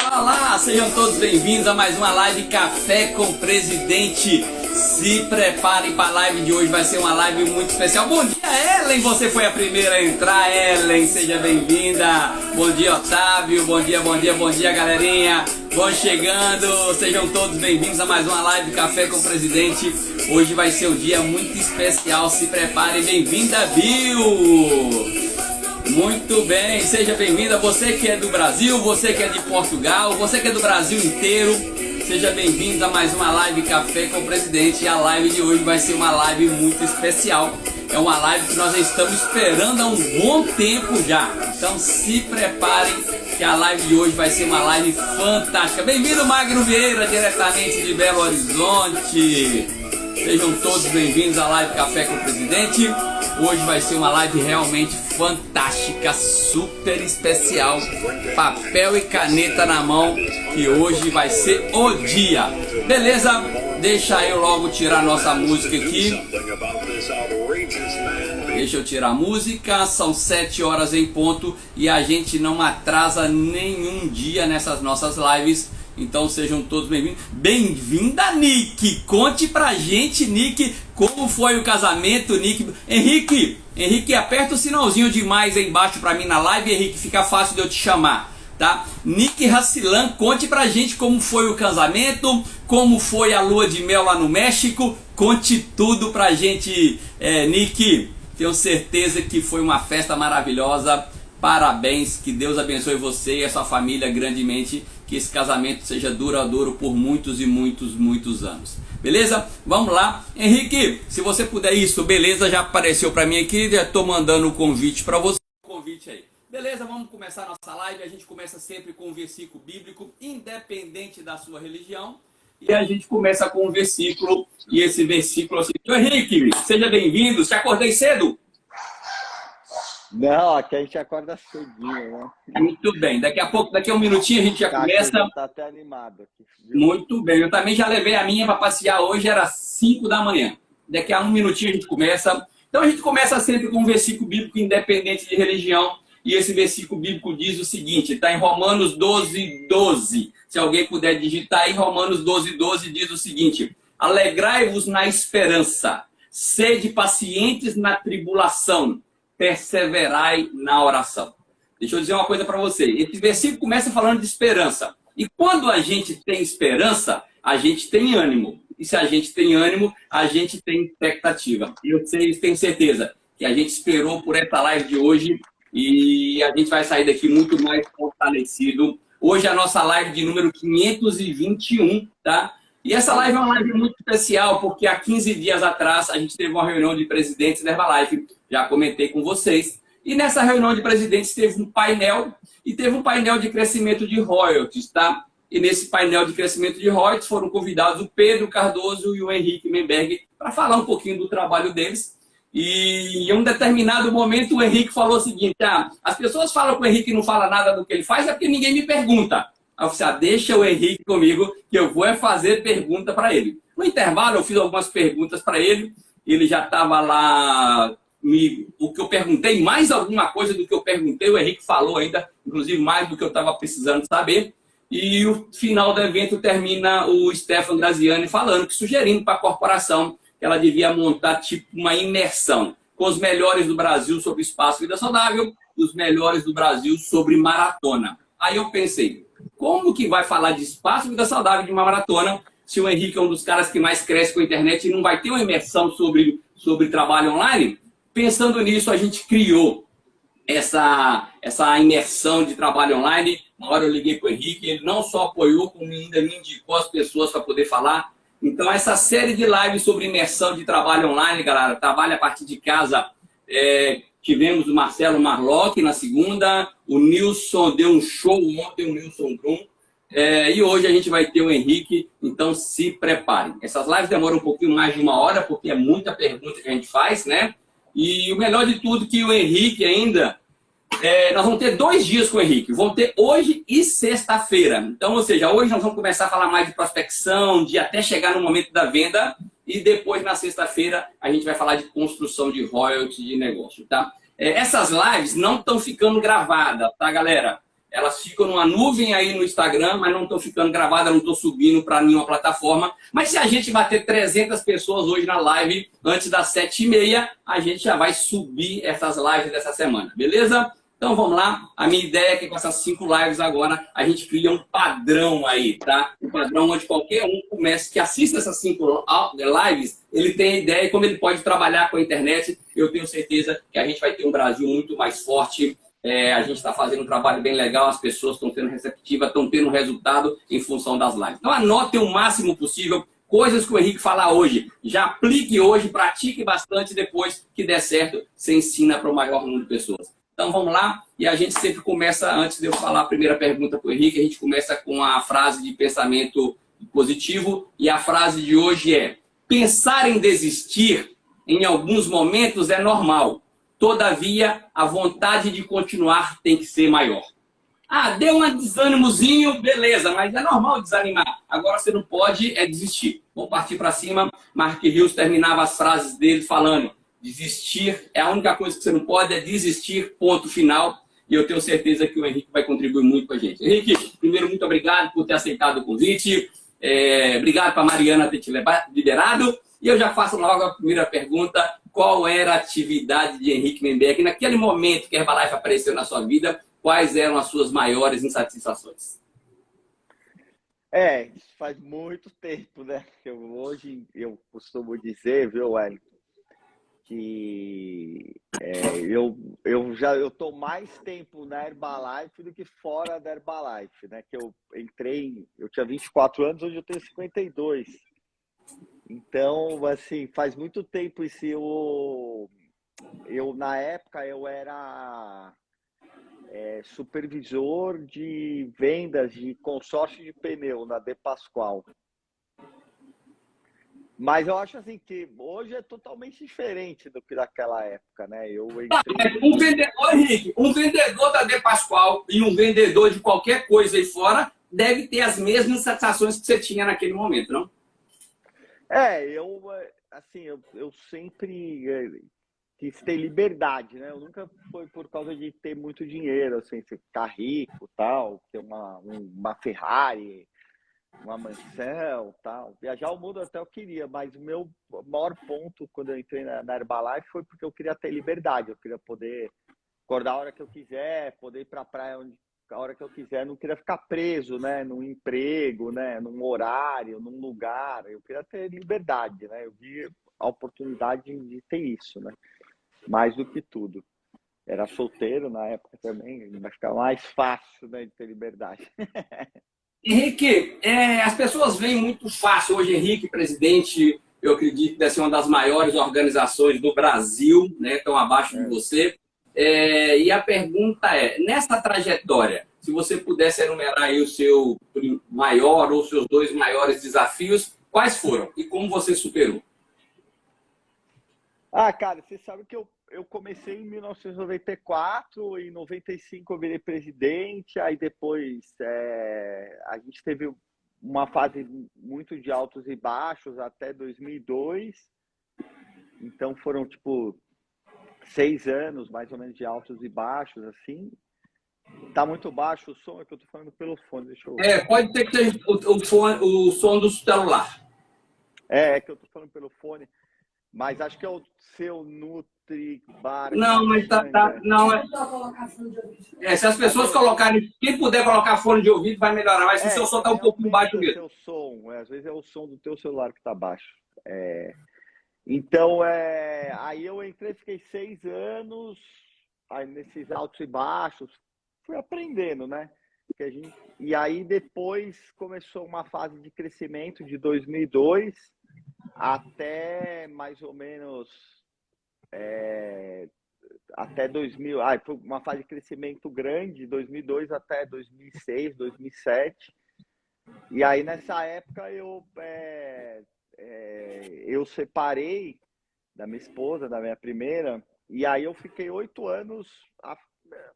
Olá, sejam todos bem-vindos a mais uma live Café com o Presidente. Se preparem para a live de hoje, vai ser uma live muito especial. Bom dia, Ellen, você foi a primeira a entrar, Ellen, seja bem-vinda. Bom dia, Otávio, bom dia, galerinha. Vão chegando, sejam todos bem-vindos a mais uma live Café com o Presidente. Hoje vai ser um dia muito especial, se preparem, bem-vinda, Bill. Muito bem, seja bem-vinda, você que é do Brasil, você que é de Portugal, você que é do Brasil inteiro, seja bem-vindo a mais uma live Café com o Presidente. E a live de hoje vai ser uma live muito especial, é uma live que nós estamos esperando há um bom tempo já, então se preparem que a live de hoje vai ser uma live fantástica. Bem-vindo, Magno Vieira, diretamente de Belo Horizonte. Sejam todos bem-vindos à live Café com o Presidente. Hoje vai ser uma live realmente fantástica, super especial. Papel e caneta na mão, que hoje vai ser o dia. Beleza? Deixa eu logo tirar nossa música aqui. Deixa eu tirar a música. São 7 horas em ponto e a gente não atrasa nenhum dia nessas nossas lives. Então sejam todos bem-vindos. Bem-vinda, Nick! Conte pra gente, Nick, como foi o casamento, Nick. Henrique, aperta o sinalzinho de mais aí embaixo pra mim na live, Henrique, fica fácil de eu te chamar, tá? Nick Racilan, conte pra gente como foi o casamento, como foi a lua de mel lá no México. Conte tudo pra gente, Nick. Tenho certeza que foi uma festa maravilhosa. Parabéns, que Deus abençoe você e a sua família grandemente, que esse casamento seja duradouro por muitos e muitos anos. Beleza? Vamos lá. Henrique, se você puder isso, beleza, já apareceu para mim aqui, já estou mandando o convite para você. Convite aí. Beleza, vamos começar a nossa live. A gente começa sempre com um versículo bíblico, independente da sua religião. E a gente começa com um versículo, e esse versículo é o seguinte: Henrique, seja bem-vindo. Te acordei cedo? Não, aqui a gente acorda cedinho, né? Muito bem, daqui a pouco, daqui a um minutinho a gente já começa. Tá até animado aqui. Muito bem, eu também já levei a minha para passear hoje, era 5 da manhã. Daqui a um minutinho a gente começa. Então a gente começa sempre com um versículo bíblico independente de religião. E esse versículo bíblico diz o seguinte, está em Romanos 12:12. Se alguém puder digitar aí, Romanos 12:12 diz o seguinte: alegrai-vos na esperança, sede pacientes na tribulação, perseverai na oração. Deixa eu dizer uma coisa para você. Esse versículo começa falando de esperança. E quando a gente tem esperança, a gente tem ânimo. E se a gente tem ânimo, a gente tem expectativa. E eu tenho certeza que a gente esperou por essa live de hoje e a gente vai sair daqui muito mais fortalecido. Hoje é a nossa live de número 521, tá? E essa live é uma live muito especial, porque há 15 dias atrás a gente teve uma reunião de presidentes da Herbalife, já comentei com vocês. E nessa reunião de presidentes teve um painel, e teve um painel de crescimento de royalties, tá? E nesse painel de crescimento de royalties foram convidados o Pedro Cardoso e o Henrique Menberg para falar um pouquinho do trabalho deles. E em um determinado momento o Henrique falou o seguinte: as pessoas falam que o Henrique não fala nada do que ele faz, é porque ninguém me pergunta. Aí eu falei, deixa o Henrique comigo, que eu vou fazer pergunta para ele. No intervalo, eu fiz algumas perguntas para ele, ele já estava lá, o que eu perguntei, mais alguma coisa do que eu perguntei, o Henrique falou ainda, inclusive mais do que eu estava precisando saber. E o final do evento termina o Stefan Graziani falando, sugerindo para a corporação que ela devia montar tipo uma imersão com os melhores do Brasil sobre espaço e vida saudável, os melhores do Brasil sobre maratona. Aí eu pensei, como que vai falar de espaço e vida saudável de uma maratona se o Henrique é um dos caras que mais cresce com a internet e não vai ter uma imersão sobre trabalho online? Pensando nisso, a gente criou essa imersão de trabalho online. Uma hora eu liguei para o Henrique, ele não só apoiou, como ainda me indicou as pessoas para poder falar. Então, essa série de lives sobre imersão de trabalho online, galera, trabalho a partir de casa, tivemos o Marcelo Marlock na segunda, o Nilson deu um show ontem, o Nilson Brum, e hoje a gente vai ter o Henrique, então se preparem. Essas lives demoram um pouquinho mais de 1 hora, porque é muita pergunta que a gente faz, né? E o melhor de tudo que o Henrique ainda, nós vamos ter 2 dias com o Henrique, vamos ter hoje e sexta-feira. Então, ou seja, hoje nós vamos começar a falar mais de prospecção, de até chegar no momento da venda, e depois, na sexta-feira, a gente vai falar de construção de royalties de negócio, tá? Essas lives não estão ficando gravadas, tá, galera? elas ficam numa nuvem aí no Instagram, mas não estão ficando gravadas, não estão subindo para nenhuma plataforma. Mas se a gente bater 300 pessoas hoje na live, antes das 7h30, a gente já vai subir essas lives dessa semana, beleza? Então vamos lá, a minha ideia é que com essas 5 lives agora a gente cria um padrão aí, tá? Um padrão onde qualquer um comece, que assista essas 5 lives, ele tem a ideia de como ele pode trabalhar com a internet. Eu tenho certeza que a gente vai ter um Brasil muito mais forte. A gente está fazendo um trabalho bem legal, as pessoas estão sendo receptivas, estão tendo resultado em função das lives. Então anotem o máximo possível coisas que o Henrique falar hoje. Já aplique hoje, pratique bastante, depois que der certo, você ensina para o maior número de pessoas. Então vamos lá, e a gente sempre começa, antes de eu falar a primeira pergunta para o Henrique, a gente começa com a frase de pensamento positivo, e a frase de hoje é: pensar em desistir em alguns momentos é normal, todavia a vontade de continuar tem que ser maior. Ah, deu um desânimozinho, beleza, mas é normal desanimar. Agora você não pode desistir. Vamos partir para cima. Mark Rios terminava as frases dele falando: desistir é a única coisa que você não pode, é desistir, ponto final. E eu tenho certeza que o Henrique vai contribuir muito com a gente. Henrique, primeiro, muito obrigado por ter aceitado o convite. Obrigado para a Mariana ter te liberado. E eu já faço logo a primeira pergunta: qual era a atividade de Henrique Memberg naquele momento que a Herbalife apareceu na sua vida? Quais eram as suas maiores insatisfações? Isso faz muito tempo, né? Hoje eu costumo dizer, viu, Wellington, que eu tô mais tempo na Herbalife do que fora da Herbalife, né? Que eu eu tinha 24 anos, hoje eu tenho 52. Então, assim, faz muito tempo isso. Na época, eu era supervisor de vendas de consórcio de pneu na De Pascoal. Mas eu acho assim que hoje é totalmente diferente do que naquela época, né? Eu entrei... Um vendedor, Henrique, um vendedor da De Pascoal e um vendedor de qualquer coisa aí fora deve ter as mesmas satisfações que você tinha naquele momento, não? Eu sempre quis ter liberdade, né? Eu nunca foi por causa de ter muito dinheiro, assim, ficar rico, tal, ter uma Ferrari, uma mansão, tal. Viajar o mundo até eu queria, mas o meu maior ponto quando eu entrei na Herbalife foi porque eu queria ter liberdade, eu queria poder acordar a hora que eu quiser, poder ir para a praia a hora que eu quiser, não queria ficar preso, né, num emprego, né, num horário, num lugar. Eu queria ter liberdade, né? Eu vi a oportunidade de ter isso, né? Mais do que tudo. Era solteiro na época também, vai ficar mais fácil, né, de ter liberdade. Henrique, as pessoas veem muito fácil hoje, Henrique, presidente, eu acredito que deve ser uma das maiores organizações do Brasil, né, estão abaixo de você. E a pergunta é, nessa trajetória, se você pudesse enumerar aí o seu maior ou seus 2 maiores desafios, quais foram e como você superou? Cara, você sabe que eu comecei em 1994, em 95 eu virei presidente, aí depois a gente teve uma fase muito de altos e baixos até 2002, então foram tipo 6 anos mais ou menos de altos e baixos, assim. Tá muito baixo o som, é que eu tô falando pelo fone, deixa eu... Pode ter que ser o som do celular. É que eu tô falando pelo fone, mas acho que é o seu Nutri Bar. Não, mas não se as pessoas colocarem, quem puder colocar fone de ouvido vai melhorar, mas se o seu som tá um pouco baixo mesmo. Seu som, às vezes é o som do teu celular que tá baixo. Então, aí eu entrei, fiquei 6 anos, aí nesses altos e baixos, fui aprendendo, né? E aí depois começou uma fase de crescimento de 2002 até mais ou menos até 2000. Foi uma fase de crescimento grande, de 2002 até 2006, 2007. E aí nessa época eu separei da minha esposa, da minha primeira, e aí eu fiquei 8 anos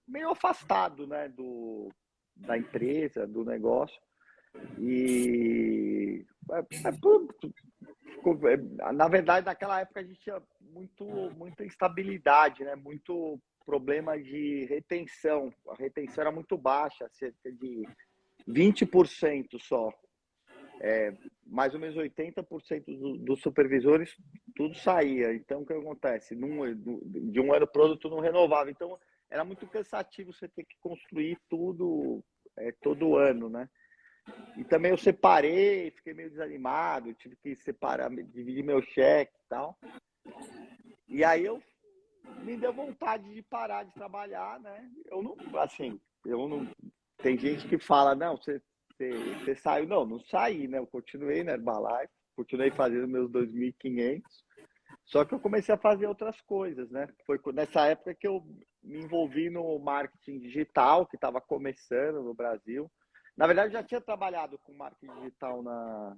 meio afastado, né, da empresa, do negócio. E na verdade, naquela época a gente tinha muita instabilidade, né? problema de retenção. A retenção era muito baixa, cerca de 20% só. Mais ou menos 80% dos supervisores, tudo saía. Então, o que acontece? De um ano para o outro, tu não renovava. Então, era muito cansativo você ter que construir tudo todo ano, né? E também eu separei, fiquei meio desanimado, tive que separar, dividir meu cheque e tal. E aí me deu vontade de parar de trabalhar, né? Eu não. Tem gente que fala, não, você saiu. Não saí, né? Eu continuei na Herbalife, continuei fazendo meus 2.500, só que eu comecei a fazer outras coisas, né? Foi nessa época que eu me envolvi no marketing digital, que estava começando no Brasil. Na verdade, eu já tinha trabalhado com marketing digital na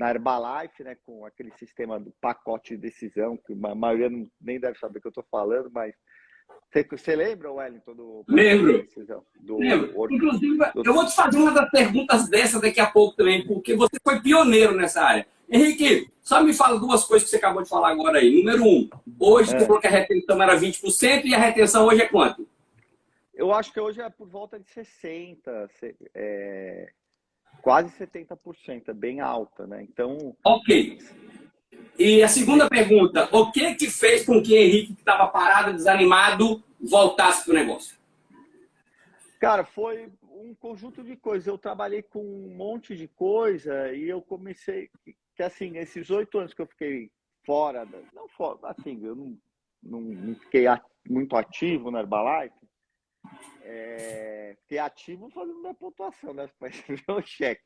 Herbalife, né, com aquele sistema do pacote de decisão, que a maioria nem deve saber o que eu estou falando, mas você lembra, Wellington, do pacote de decisão? Lembro. Inclusive, eu vou te fazer uma das perguntas dessa daqui a pouco também, porque você foi pioneiro nessa área. Henrique, só me fala duas coisas que você acabou de falar agora aí. Número um, hoje você falou que a retenção era 20% e a retenção hoje é quanto? Eu acho que hoje é por volta de 60%, quase 70%, é bem alta, né? Então. Ok. E a segunda pergunta, o que fez com que Henrique, que estava parado, desanimado, voltasse para o negócio? Cara, foi um conjunto de coisas. Eu trabalhei com um monte de coisa e eu comecei, que assim, esses 8 anos que eu fiquei fora, não fora, assim, eu não fiquei muito ativo na Herbalife, fiquei ativo fazendo minha pontuação, né? Para receber o cheque.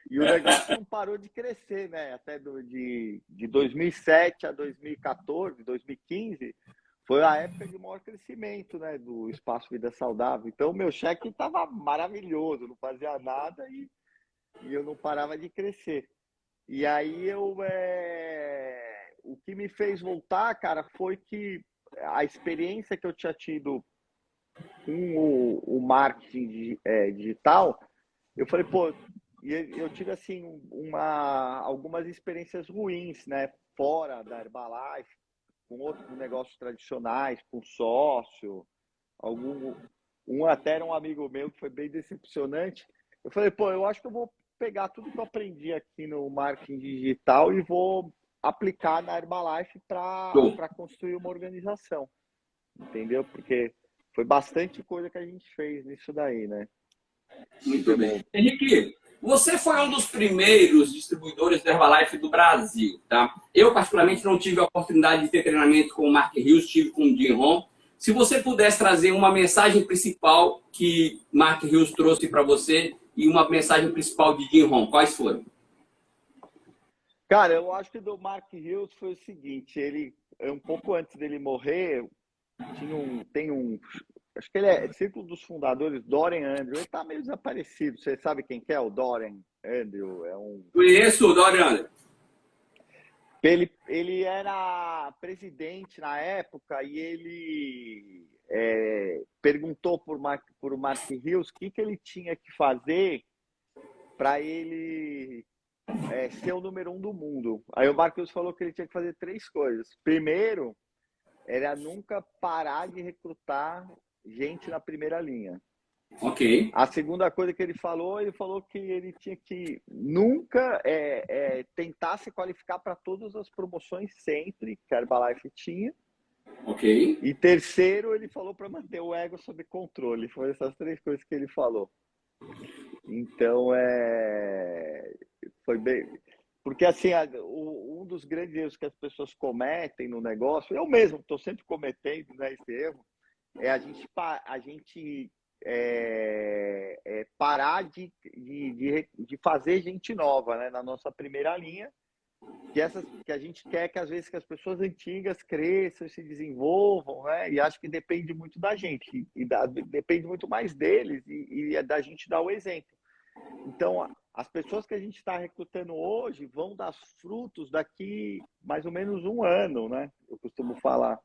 E o negócio não parou de crescer, né? Até de 2007 a 2014, 2015, foi a época de maior crescimento, né? Do Espaço Vida Saudável. Então, o meu cheque estava maravilhoso, não fazia nada e eu não parava de crescer. E aí, o que me fez voltar, cara, foi que a experiência que eu tinha tido com o marketing digital, eu falei, pô, e eu tive, assim, algumas experiências ruins, né? Fora da Herbalife, com outros negócios tradicionais, com sócio, até era um amigo meu que foi bem decepcionante. Eu falei, pô, eu acho que eu vou pegar tudo que eu aprendi aqui no marketing digital e vou aplicar na Herbalife para construir uma organização, entendeu? Porque foi bastante coisa que a gente fez nisso daí, né? Muito bem. Henrique, você foi um dos primeiros distribuidores da Herbalife do Brasil, tá? Eu, particularmente, não tive a oportunidade de ter treinamento com o Mark Hughes, tive com o Jim Rohn. Se você pudesse trazer uma mensagem principal que Mark Hughes trouxe para você e uma mensagem principal de Jim Rohn, quais foram? Cara, eu acho que do Mark Hughes foi o seguinte, ele, um pouco antes dele morrer, acho que ele é círculo dos fundadores, Dorian Andrew. Ele tá meio desaparecido. Você sabe quem que é o Dorian Andrew? Conheço o Dorian Andrew. Ele era presidente na época e ele perguntou por Mark Hughes o que ele tinha que fazer para ele ser o número 1 do mundo. Aí o Mark Hughes falou que ele tinha que fazer 3 coisas. Primeiro, era nunca parar de recrutar gente na primeira linha. Ok. A segunda coisa que ele falou que ele tinha que nunca tentar se qualificar para todas as promoções sempre que a Herbalife tinha. Ok. E terceiro, ele falou para manter o ego sob controle. Foram essas 3 coisas que ele falou. Então, foi bem... Porque, assim, um dos grandes erros que as pessoas cometem no negócio, eu mesmo estou sempre cometendo, né, esse erro, é a gente parar de fazer gente nova, né, na nossa primeira linha, que a gente quer que, às vezes, que as pessoas antigas cresçam, se desenvolvam, né, e acho que depende muito da gente, depende muito mais deles e da gente dar o exemplo. Então, as pessoas que a gente está recrutando hoje vão dar frutos daqui mais ou menos 1 ano, né? Eu costumo falar.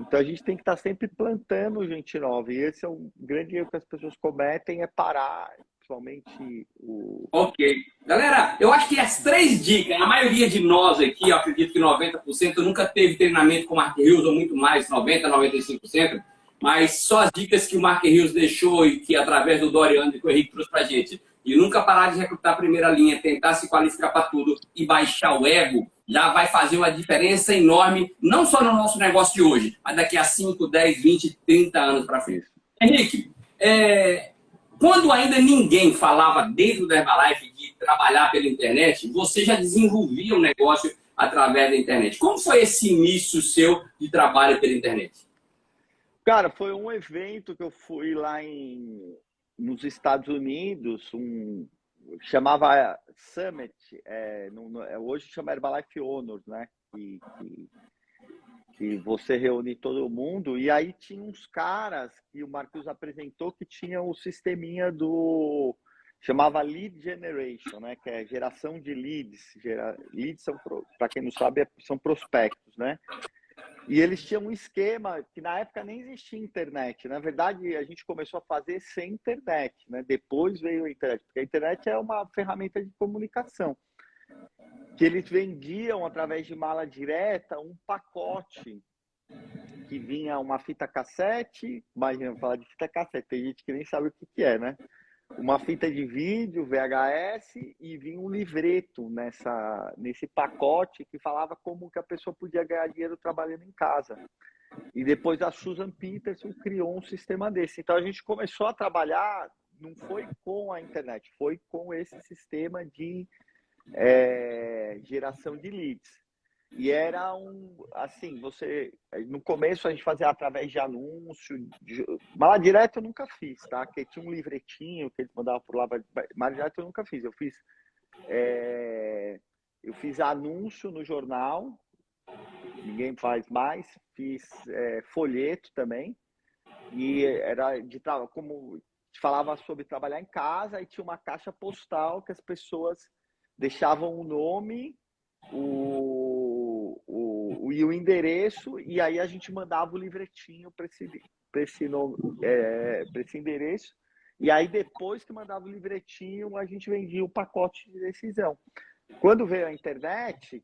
Então, a gente tem que estar sempre plantando gente nova. E esse é o grande erro que as pessoas cometem, é parar, principalmente o... Ok. Galera, eu acho que as 3 dicas, a maioria de nós aqui, eu acredito que 90% nunca teve treinamento com o Mark Hills, ou muito mais, 90%, 95%, mas só as dicas que o Mark Hills deixou e que através do Doriano e que o Henrique trouxe pra gente. E nunca parar de recrutar a primeira linha, tentar se qualificar para tudo e baixar o ego, já vai fazer uma diferença enorme, não só no nosso negócio de hoje, mas daqui a 5, 10, 20, 30 anos para frente. Henrique, quando ainda ninguém falava dentro da Herbalife de trabalhar pela internet, você já desenvolvia um negócio através da internet. Como foi esse início seu de trabalho pela internet? Cara, foi um evento que eu fui lá nos Estados Unidos, chamava Summit, hoje chama Herbalife Honors, né? Que você reúne todo mundo, e aí tinha uns caras que o Marcos apresentou que tinham o sisteminha chamava Lead Generation, né? Que é geração de leads. Leads são, para quem não sabe, são prospectos, né? E eles tinham um esquema que na época nem existia internet. Na verdade, a gente começou a fazer sem internet, né? Depois veio a internet, porque a internet é uma ferramenta de comunicação. Que eles vendiam através de mala direta um pacote que vinha uma fita cassete. Imagina falar de fita cassete, tem gente que nem sabe o que é, né? Uma fita de vídeo, VHS, e vinha um livreto nesse pacote que falava como que a pessoa podia ganhar dinheiro trabalhando em casa. E depois a Susan Peterson criou um sistema desse. Então a gente começou a trabalhar, não foi com a internet, foi com esse sistema de geração de leads. E era assim, no começo a gente fazia através de anúncio, mala direta eu nunca fiz, tá? Porque tinha um livretinho que eles mandavam por lá, mala direta eu nunca fiz. Eu fiz anúncio no jornal, ninguém faz mais, fiz folheto também, e era como falava sobre trabalhar em casa, e tinha uma caixa postal que as pessoas deixavam o nome, e o endereço, e aí a gente mandava o livretinho para esse endereço, e aí depois que mandava o livretinho, a gente vendia o pacote de decisão. Quando veio a internet,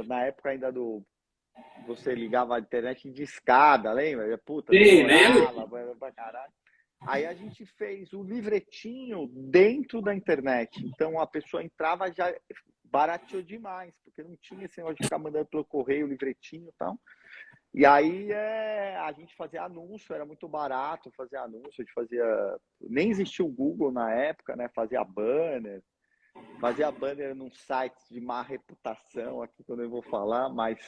na época ainda você ligava a internet de escada, lembra? Sim, lembro. Pra caralho. Aí a gente fez o livretinho dentro da internet. Então a pessoa entrava, já barateou demais, porque não tinha esse negócio de ficar mandando pelo correio o livretinho e tal. E aí a gente fazia anúncio, era muito barato fazer anúncio, a gente fazia. Nem existia o Google na época, né? Fazia banner num site de má reputação, aqui que eu não vou falar, mas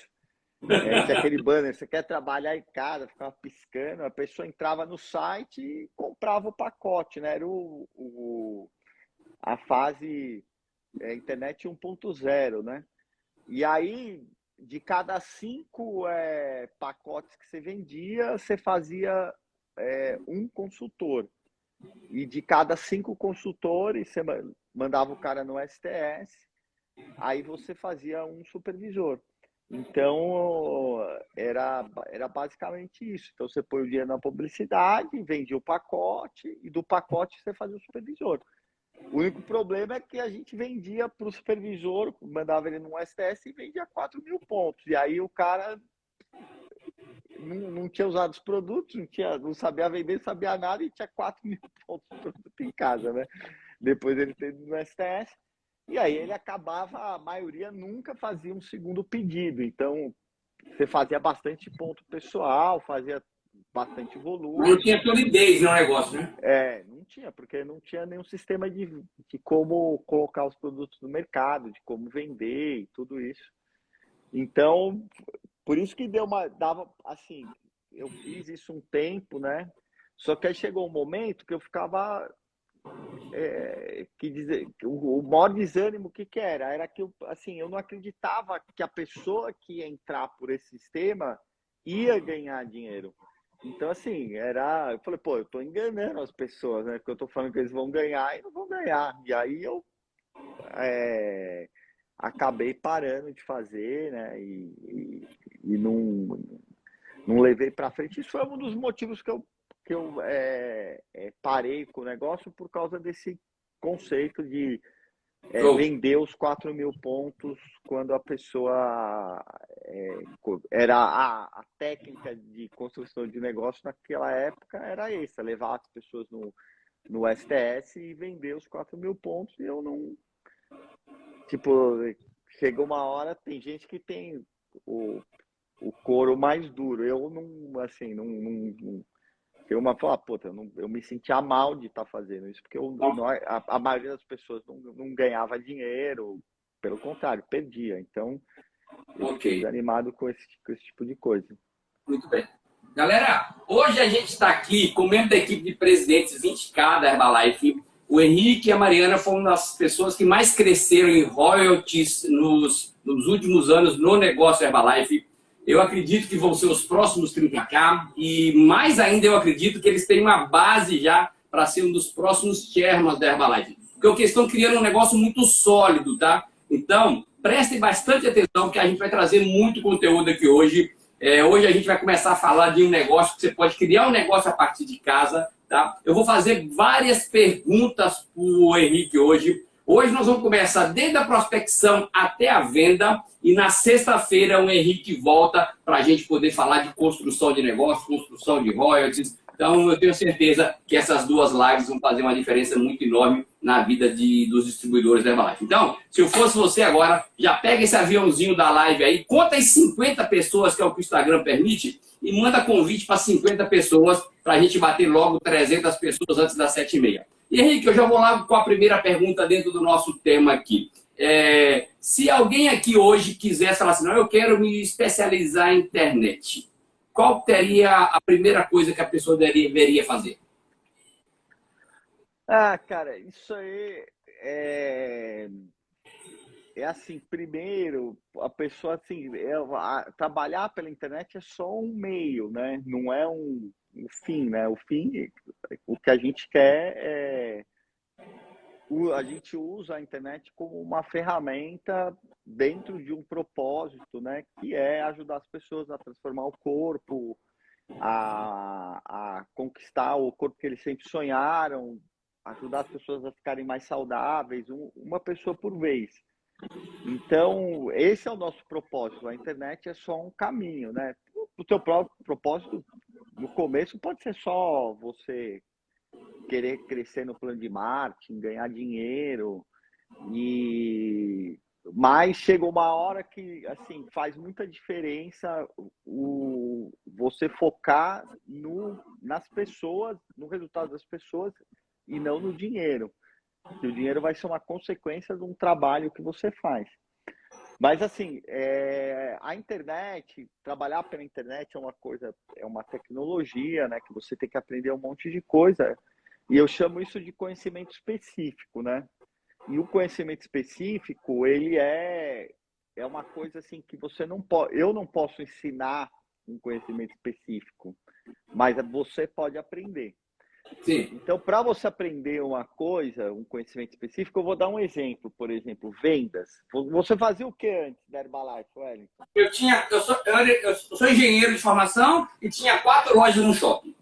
tinha aquele banner, você quer trabalhar em casa, ficava piscando, a pessoa entrava no site e comprava o pacote, né? Era a fase internet 1.0, né? E aí, de cada 5 pacotes que você vendia, você fazia um consultor. E de cada 5 consultores, você mandava o cara no STS, aí você fazia um supervisor. Então, era basicamente isso. Então, você põe o dinheiro na publicidade, vendia o pacote, e do pacote você fazia o supervisor. O único problema é que a gente vendia para o supervisor, mandava ele no STS e vendia 4 mil pontos. E aí o cara não tinha usado os produtos, não sabia vender, não sabia nada e tinha 4 mil pontos de produto em casa, né? Depois ele teve no STS. E aí ele acabava, a maioria nunca fazia um segundo pedido. Então, você fazia bastante ponto pessoal, fazia bastante volume. Não tinha solidez no negócio, né? Não tinha, porque não tinha nenhum sistema de como colocar os produtos no mercado, de como vender e tudo isso. Então, por isso que dava, assim, eu fiz isso um tempo, né? Só que aí chegou um momento que eu ficava, o maior desânimo, o que era? Era que eu não acreditava que a pessoa que ia entrar por esse sistema ia ganhar dinheiro. Então, assim, eu falei, eu tô enganando as pessoas, né? Porque eu tô falando que eles vão ganhar e não vão ganhar. E aí eu acabei parando de fazer, né? E não levei para frente. Isso foi um dos motivos que eu que eu parei com o negócio por causa desse conceito de Show. vender os 4.000 pontos quando a pessoa era a técnica de construção de negócio naquela época era essa, levar as pessoas no STS e vender os 4.000 pontos. E eu não, tipo, chegou uma hora, tem gente que tem o couro mais duro. Eu não, assim, não eu uma fala, puta, eu me sentia mal de estar fazendo isso, porque a maioria das pessoas não ganhava dinheiro, pelo contrário, perdia. Então, eu Ok. fiquei desanimado com esse tipo de coisa. Muito bem. Galera, hoje a gente está aqui com o membro da equipe de presidentes 20K da Herbalife. O Henrique e a Mariana foram das pessoas que mais cresceram em royalties nos últimos anos no negócio Herbalife. Eu acredito que vão ser os próximos 30K e mais ainda eu acredito que eles têm uma base já para ser um dos próximos chairmans da Herbalife. Porque eles estão criando um negócio muito sólido, tá? Então, prestem bastante atenção que a gente vai trazer muito conteúdo aqui hoje. Hoje a gente vai começar a falar de um negócio que você pode criar um negócio a partir de casa, tá? Eu vou fazer várias perguntas para o Henrique hoje. Hoje nós vamos começar desde a prospecção até a venda e na sexta-feira o Henrique volta para a gente poder falar de construção de negócio, construção de royalties. Então eu tenho certeza que essas duas lives vão fazer uma diferença muito enorme na vida dos distribuidores da Herbalife. Então, se eu fosse você agora, já pega esse aviãozinho da live aí, conta as 50 pessoas, que é o que o Instagram permite, e manda convite para 50 pessoas para a gente bater logo 300 pessoas antes das 7h30. E Henrique, eu já vou lá com a primeira pergunta dentro do nosso tema aqui. Se alguém aqui hoje quisesse falar assim, não, eu quero me especializar em internet, qual seria a primeira coisa que a pessoa deveria fazer? Ah, cara, isso aí assim, primeiro, a pessoa, assim, trabalhar pela internet é só um meio, né? Não é um fim, né? O fim, o que a gente quer a gente usa a internet como uma ferramenta dentro de um propósito, né? Que é ajudar as pessoas a transformar o corpo, a conquistar o corpo que eles sempre sonharam, ajudar as pessoas a ficarem mais saudáveis, uma pessoa por vez. Então, esse é o nosso propósito. A internet é só um caminho, né? O teu próprio propósito, no começo, pode ser só você querer crescer no plano de marketing, ganhar dinheiro, mas chega uma hora que, assim, faz muita diferença você focar nas pessoas, no resultado das pessoas e não no dinheiro. Que o dinheiro vai ser uma consequência de um trabalho que você faz. Mas, assim, a internet, trabalhar pela internet é uma coisa, é uma tecnologia, né? Que você tem que aprender um monte de coisa. E eu chamo isso de conhecimento específico, né? E o conhecimento específico, ele é uma coisa assim que você não pode, eu não posso ensinar um conhecimento específico, mas você pode aprender. Sim. Então, para você aprender uma coisa, um conhecimento específico, eu vou dar um exemplo, por exemplo, vendas. Você fazia o que antes da Herbalife, Wellington? Eu sou engenheiro de formação e tinha 4 lojas no shopping.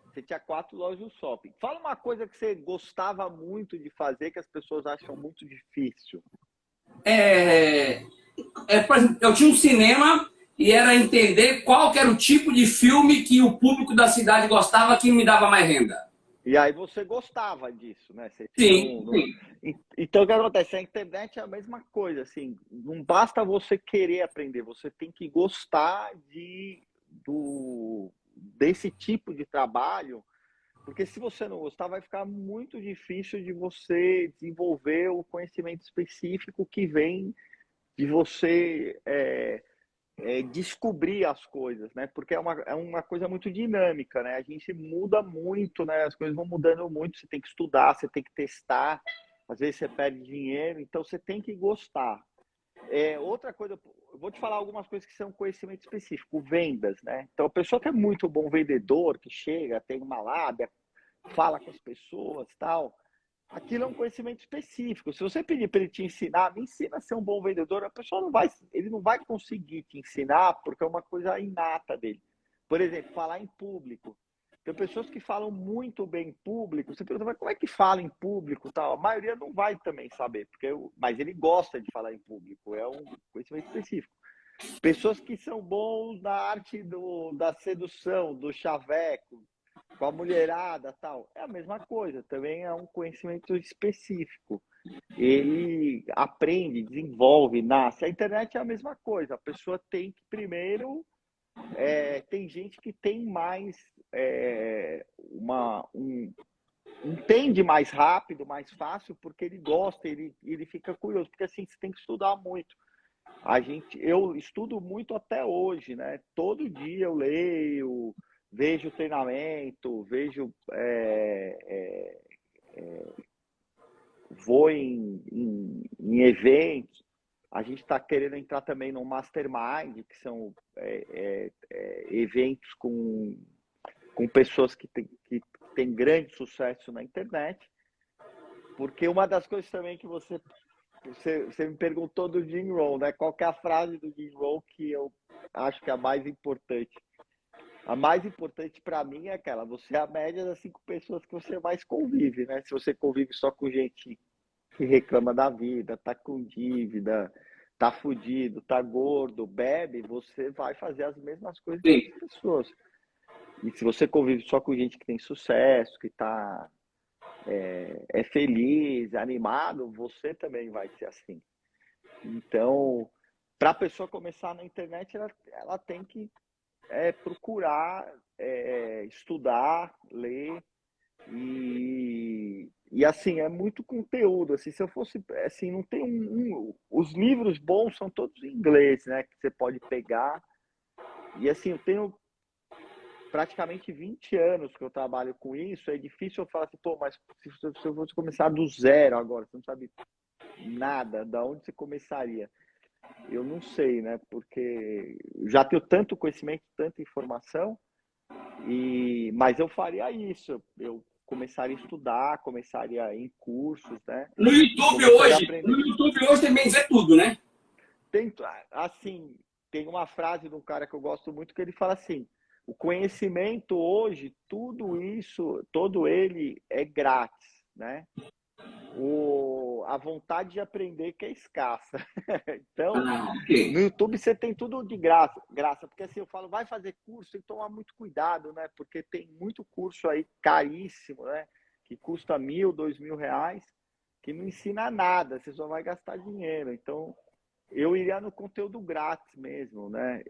Você tinha 4 lojas no shopping. Fala uma coisa que você gostava muito de fazer que as pessoas acham muito difícil. Por exemplo, eu tinha um cinema e era entender qual que era o tipo de filme que o público da cidade gostava que me dava mais renda. E aí você gostava disso, né? Você Sim, sim. Então, o que acontece? A internet é a mesma coisa, assim, não basta você querer aprender, você tem que gostar desse tipo de trabalho, porque se você não gostar, vai ficar muito difícil de você desenvolver o conhecimento específico que vem de você descobrir as coisas, né? Porque é uma coisa muito dinâmica, né? A gente muda muito, né? As coisas vão mudando muito, você tem que estudar, você tem que testar, às vezes você perde dinheiro, então você tem que gostar. Outra coisa, eu vou te falar algumas coisas que são conhecimento específico, vendas, né? Então, a pessoa que é muito bom vendedor, que chega, tem uma lábia, fala com as pessoas, tal, aquilo é um conhecimento específico. Se você pedir para ele te ensinar, me ensina a ser um bom vendedor, a pessoa ele não vai conseguir te ensinar porque é uma coisa inata dele. Por exemplo, falar em público. Tem pessoas que falam muito bem em público. Você pergunta, mas como é que fala em público? Tal? A maioria não vai também saber, mas ele gosta de falar em público, é um conhecimento específico. Pessoas que são bons na arte da sedução, do chaveco, com a mulherada, tal, é a mesma coisa, também é um conhecimento específico. Ele aprende, desenvolve, nasce. A internet é a mesma coisa, a pessoa tem que primeiro... tem gente que tem mais entende mais rápido, mais fácil, porque ele gosta, ele fica curioso, porque assim, você tem que estudar muito. Eu estudo muito até hoje, né? Todo dia eu leio, vejo treinamento, vou em eventos. A gente está querendo entrar também no Mastermind, que são eventos com pessoas que têm grande sucesso na internet. Porque uma das coisas também que você me perguntou do Jim Rohn, né? Qual que é a frase do Jim Rohn que eu acho que é a mais importante? A mais importante para mim é aquela: você é a média das 5 pessoas que você mais convive, né? Se você convive só com gente que reclama da vida, tá com dívida, tá fudido, tá gordo, bebe, você vai fazer as mesmas coisas que as pessoas. E se você convive só com gente que tem sucesso, que tá feliz, animado, você também vai ser assim. Então, para a pessoa começar na internet, ela tem que procurar estudar, ler e assim, é muito conteúdo. Assim, se eu fosse, assim, não tem os livros bons são todos em inglês, né, que você pode pegar. E assim, eu tenho praticamente 20 anos que eu trabalho com isso. É difícil eu falar assim, pô, mas se eu fosse começar do zero agora, você não sabe nada, da onde você começaria? Eu não sei, né? Porque já tenho tanto conhecimento, tanta informação, mas eu faria isso. Eu começaria a estudar, começaria em cursos, né? No YouTube hoje também vê tudo, né? Tem uma frase de um cara que eu gosto muito que ele fala assim: o conhecimento hoje, tudo isso, todo ele é grátis, né? A vontade de aprender que é escassa. Então, no YouTube você tem tudo de graça, porque assim eu falo, vai fazer curso, tem que tomar muito cuidado, né? Porque tem muito curso aí caríssimo, né? Que custa R$1.000, R$2.000, que não ensina nada, você só vai gastar dinheiro. Então, eu iria no conteúdo grátis mesmo, né?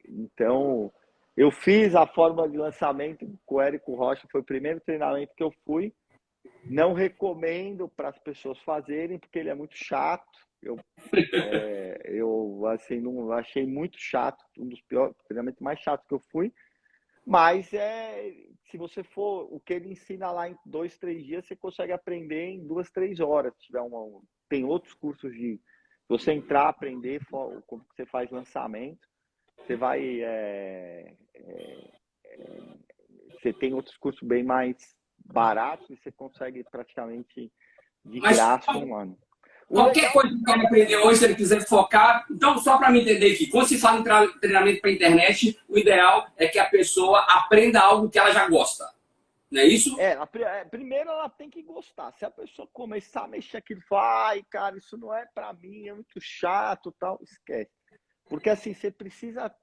Então, eu fiz a fórmula de lançamento com o Érico Rocha, foi o primeiro treinamento que eu fui. Não recomendo para as pessoas fazerem, porque ele é muito chato. Eu assim, não achei muito chato, um dos piores treinamentos mais chatos que eu fui. Mas se você for, o que ele ensina lá em 2, 3 dias, você consegue aprender em 2, 3 horas. Tem outros cursos de você entrar, aprender como você faz lançamento. Você vai. Você tem outros cursos bem mais baratos e você consegue praticamente de graça um ano. Qualquer coisa que o cara aprender hoje, se ele quiser focar. Então, só para me entender aqui, quando se fala em treinamento para internet, o ideal é que a pessoa aprenda algo que ela já gosta. Não é isso? Primeiro ela tem que gostar. Se a pessoa começar a mexer aquilo e falar, ai, cara, isso não é para mim, é muito chato, tal, esquece. Porque assim, você precisa...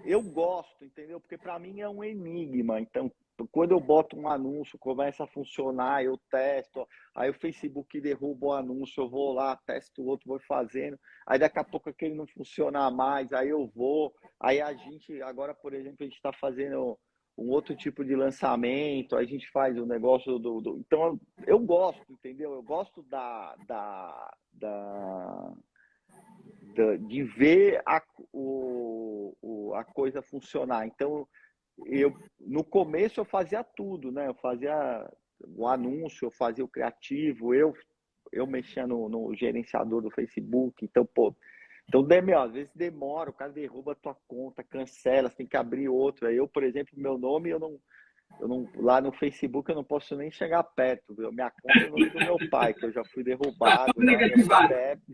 Eu gosto, entendeu? Porque para mim é um enigma. Então, quando eu boto um anúncio, começa a funcionar, eu testo, aí o Facebook derruba o anúncio, eu vou lá, testo o outro, vou fazendo, aí daqui a pouco aquele não funciona mais, aí eu vou, aí a gente, agora, por exemplo, a gente está fazendo um outro tipo de lançamento, a gente faz o negócio Então, eu gosto, entendeu? Eu gosto de ver a coisa funcionar. Então, no começo eu fazia tudo, né? Eu fazia o anúncio, eu fazia o criativo, eu mexia no gerenciador do Facebook. Então, às vezes demora, o cara derruba a tua conta, cancela, você tem que abrir outra. Eu, por exemplo, meu nome, lá no Facebook eu não posso nem chegar perto, viu? Minha conta é o nome do meu pai, que eu já fui derrubado.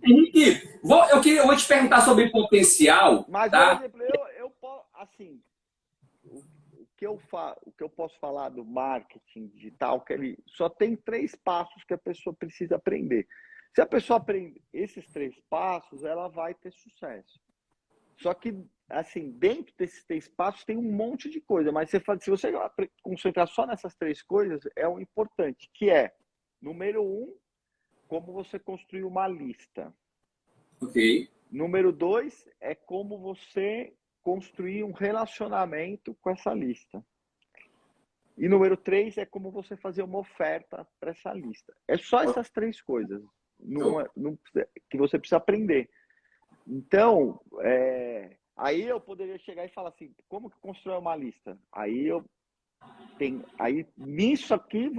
Henrique, eu vou te perguntar sobre potencial. Mas, tá? por exemplo, eu assim, o que eu posso falar do marketing digital, que ele só tem 3 passos que a pessoa precisa aprender. Se a pessoa aprender esses 3 passos, ela vai ter sucesso. Só que, assim, dentro desses 3 passos tem um monte de coisa, mas se você concentrar só nessas 3 coisas, é o importante, que é, número 1, como você construir uma lista. Ok. Número 2 é como você construir um relacionamento com essa lista. E número 3 é como você fazer uma oferta para essa lista. É só essas 3 coisas que você precisa aprender. Então, aí eu poderia chegar e falar assim, como que constrói uma lista? Aí nisso aqui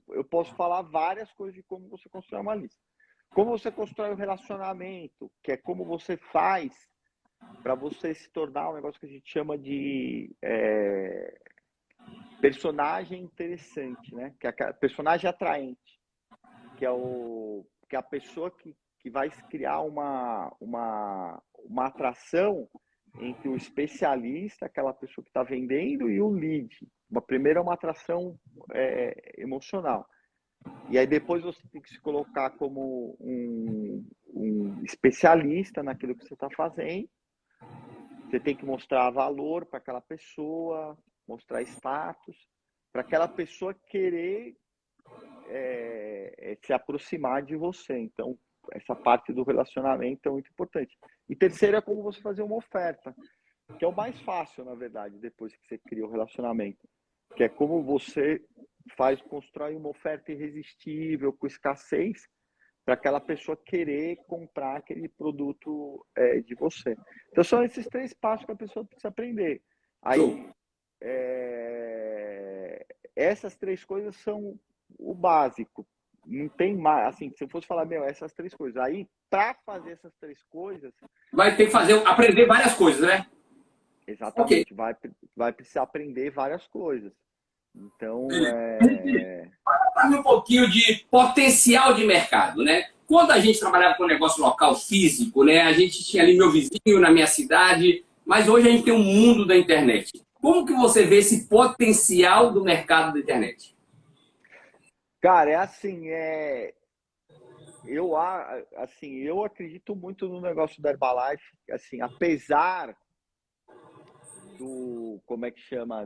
eu posso falar várias coisas de como você constrói uma lista. Como você constrói um relacionamento, que é como você faz para você se tornar um negócio que a gente chama de personagem interessante, né? Que é personagem atraente, que é a pessoa que vai criar uma atração entre o especialista, aquela pessoa que está vendendo, e o lead. Primeiro é uma atração emocional. E aí depois você tem que se colocar como um especialista naquilo que você está fazendo. Você tem que mostrar valor para aquela pessoa, mostrar status, para aquela pessoa querer se aproximar de você. Então, essa parte do relacionamento é muito importante. E terceiro é como você fazer uma oferta, que é o mais fácil, na verdade, depois que você cria o relacionamento, que é como você constrói uma oferta irresistível, com escassez, para aquela pessoa querer comprar aquele produto de você. Então, são esses 3 passos que a pessoa precisa aprender. Aí, essas 3 coisas são o básico. Não tem mais, assim, se eu fosse falar, essas 3 coisas. Aí, para fazer essas 3 coisas... Vai ter que aprender várias coisas, né? Exatamente. Okay. Vai precisar aprender várias coisas. Então, Fala um pouquinho de potencial de mercado, né? Quando a gente trabalhava com negócio local físico, né? A gente tinha ali meu vizinho na minha cidade, mas hoje a gente tem um mundo da internet. Como que você vê esse potencial do mercado da internet? Cara, eu acredito muito no negócio da Herbalife, assim, apesar como é que chama,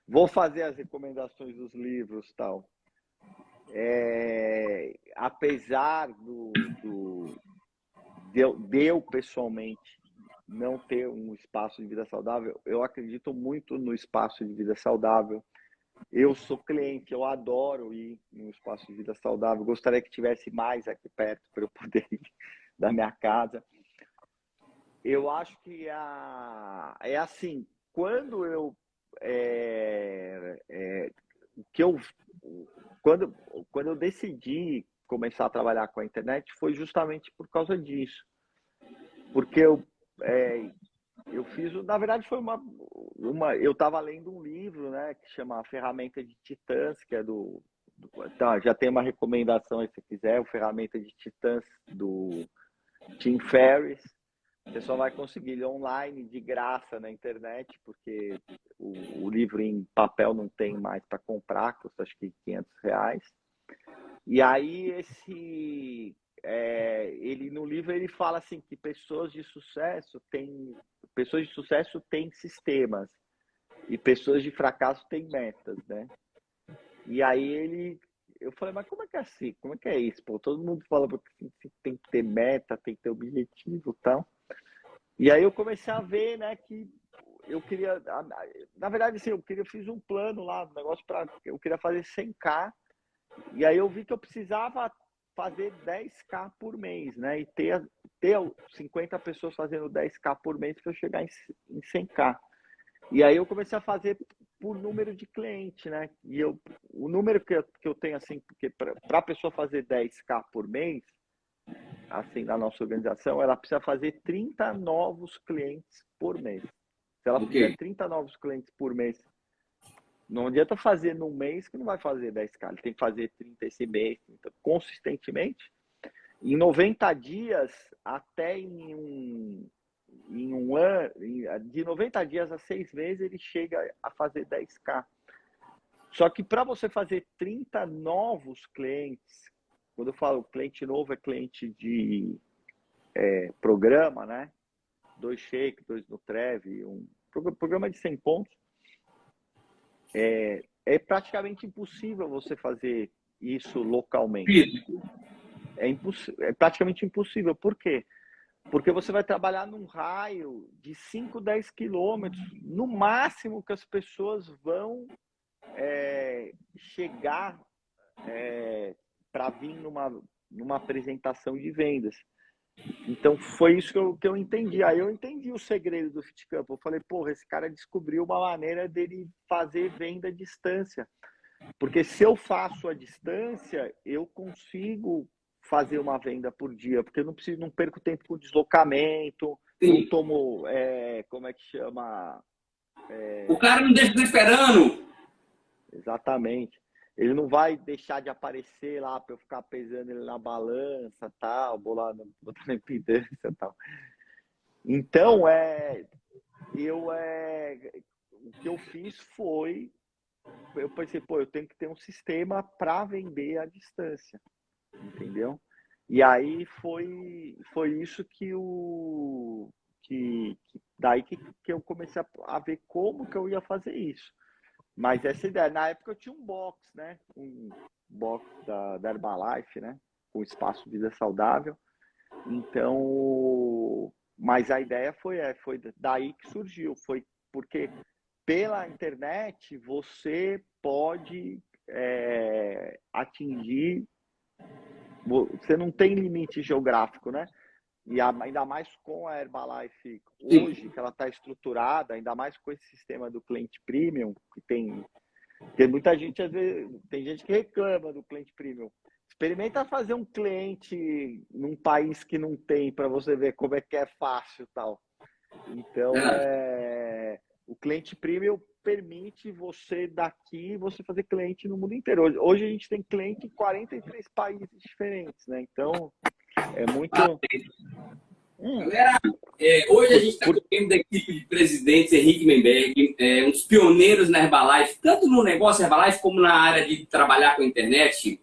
vou fazer as recomendações dos livros, tal. Apesar de eu pessoalmente não ter um espaço de vida saudável, eu acredito muito no espaço de vida saudável. Eu sou cliente, eu adoro ir no espaço de vida saudável. Gostaria que tivesse mais aqui perto para eu poder ir da minha casa. Eu acho que é assim, quando eu quando eu decidi começar a trabalhar com a internet foi justamente por causa disso, porque eu fiz, na verdade foi eu estava lendo um livro, né, que chama A Ferramenta de Titãs, que é tá, já tem uma recomendação aí se você quiser, o Ferramenta de Titãs do Tim Ferriss. Você só vai conseguir ele online, de graça, na internet, porque o livro em papel não tem mais para comprar, custa acho que R$500. E aí, ele no livro ele fala assim que pessoas de sucesso têm sistemas e pessoas de fracasso têm metas, né? E aí eu falei, mas como é que é assim? Como é que é isso? Pô, todo mundo fala que tem que ter meta, tem que ter objetivo e tal. E aí eu comecei a ver, né, que eu queria, na verdade, assim, eu fiz um plano lá, um negócio eu queria fazer 100K, e aí eu vi que eu precisava fazer 10K por mês, né, e ter 50 pessoas fazendo 10K por mês para eu chegar em 100K. E aí eu comecei a fazer por número de cliente, né, e o número que eu tenho, assim, porque para a pessoa fazer 10K por mês, assim, na nossa organização, ela precisa fazer 30 novos clientes por mês. Se ela fizer 30 novos clientes por mês, não adianta fazer num mês que não vai fazer 10K. Ele tem que fazer 30 esse mês, 30, consistentemente. Em 90 dias, até em em um ano, de 90 dias a 6 meses, ele chega a fazer 10K. Só que para você fazer 30 novos clientes, quando eu falo cliente novo, é cliente de programa, né? 2 shake, 2 Nutrev, um programa de 100 pontos. É praticamente impossível você fazer isso localmente. É praticamente impossível. Por quê? Porque você vai trabalhar num raio de 5, 10 quilômetros. No máximo que as pessoas vão chegar para vir numa apresentação de vendas. Então foi isso que eu entendi. Aí eu entendi o segredo do Fit Camp. Eu falei, porra, esse cara descobriu uma maneira dele fazer venda à distância. Porque se eu faço a distância, eu consigo fazer uma venda por dia, porque eu não perco tempo com deslocamento, Sim. não tomo, como é que chama? O cara não deixa você esperando. Exatamente. Ele não vai deixar de aparecer lá para eu ficar pesando ele na balança, tal, botar na impedância, tal. Então, o que eu fiz foi, eu pensei, pô, eu tenho que ter um sistema para vender à distância, entendeu? E aí foi isso daí que eu comecei a ver como que eu ia fazer isso. Mas essa ideia, na época eu tinha um box, né? Um box da Herbalife, né? Com espaço vida saudável. Então, mas a ideia foi daí que surgiu, foi porque pela internet você pode atingir, você não tem limite geográfico, né? E ainda mais com a Herbalife hoje, que ela está estruturada, ainda mais com esse sistema do cliente premium, que tem muita gente, às vezes, tem gente que reclama do cliente premium. Experimenta fazer um cliente num país que não tem, para você ver como é que é fácil e tal. Então, o cliente premium permite você daqui, você fazer cliente no mundo inteiro. Hoje a gente tem cliente em 43 países diferentes, né? Então, é muito... Galera, hoje a gente está com o membro da equipe de presidentes, Henrique Menberg, um dos pioneiros na Herbalife, tanto no negócio Herbalife como na área de trabalhar com a internet.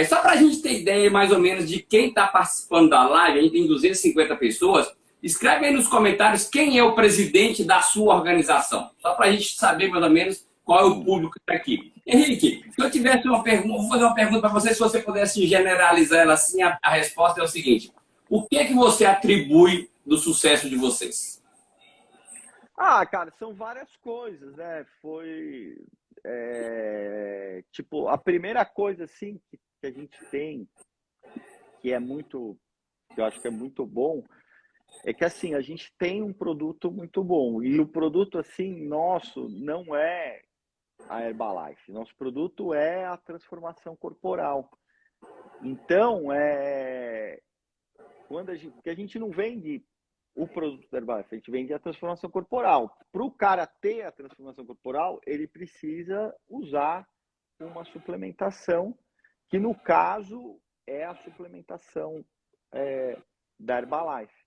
Só para a gente ter ideia mais ou menos de quem está participando da live, a gente tem 250 pessoas. Escreve aí nos comentários quem é o presidente da sua organização, só para a gente saber mais ou menos qual é o público que está aqui. Henrique, se eu tivesse uma pergunta, vou fazer uma pergunta para você, se você pudesse generalizar ela assim, a resposta é o seguinte: o que é que você atribui do sucesso de vocês? Ah, cara, são várias coisas, né? Tipo, a primeira coisa, assim, que a gente tem, que eu acho que é muito bom, é que, assim, a gente tem um produto muito bom. E o produto, assim, nosso, não é a Herbalife. Nosso produto é a transformação corporal. Então, porque a gente não vende o produto da Herbalife, a gente vende a transformação corporal. Para o cara ter a transformação corporal, ele precisa usar uma suplementação, que no caso é a suplementação da Herbalife.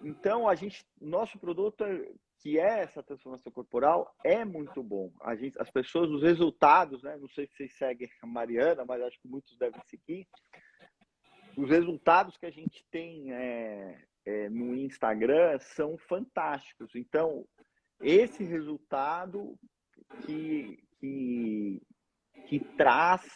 Então, nosso produto, que é essa transformação corporal, é muito bom. As pessoas, os resultados, né? Não sei se vocês seguem a Mariana, mas acho que muitos devem seguir. Os resultados que a gente tem no Instagram são fantásticos. Então, esse resultado que traz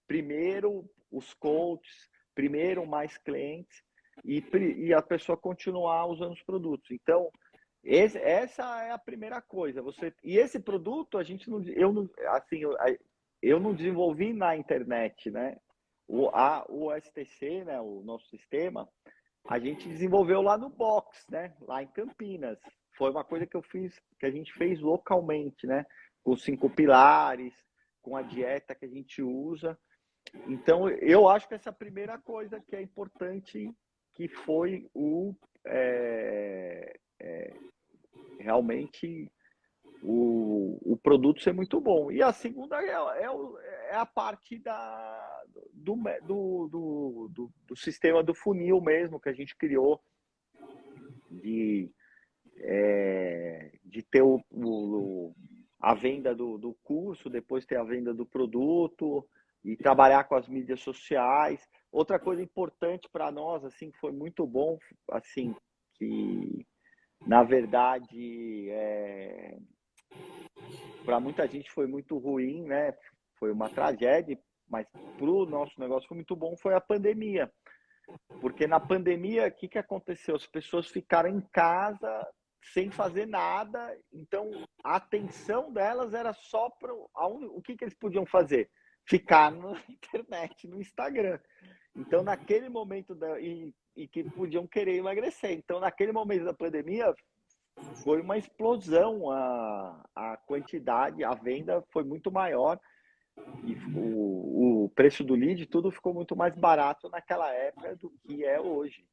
primeiro os coaches, primeiro mais clientes e a pessoa continuar usando os produtos. Então, essa é a primeira coisa. E esse produto eu não desenvolvi na internet, né? O STC, né, o nosso sistema, a gente desenvolveu lá no box, né, lá em Campinas. Foi uma coisa que a gente fez localmente, né, com 5 pilares, com a dieta que a gente usa. Então, eu acho que essa é a primeira coisa que é importante, que foi realmente o produto ser muito bom. E a segunda é a parte do sistema do funil mesmo, que a gente criou de, de ter a venda do curso, depois ter a venda do produto e trabalhar com as mídias sociais. Outra coisa importante para nós, assim, que foi muito bom, assim, que na verdade para muita gente foi muito ruim, né? Foi uma tragédia, mas para o nosso negócio foi muito bom, foi a pandemia. Porque na pandemia, o que aconteceu? As pessoas ficaram em casa sem fazer nada, então a atenção delas era só para o que eles podiam fazer? Ficar na internet, no Instagram. Então, naquele momento, e que podiam querer emagrecer. Então, naquele momento da pandemia, foi uma explosão a quantidade, a venda foi muito maior e o preço do lead, tudo ficou muito mais barato naquela época do que é hoje.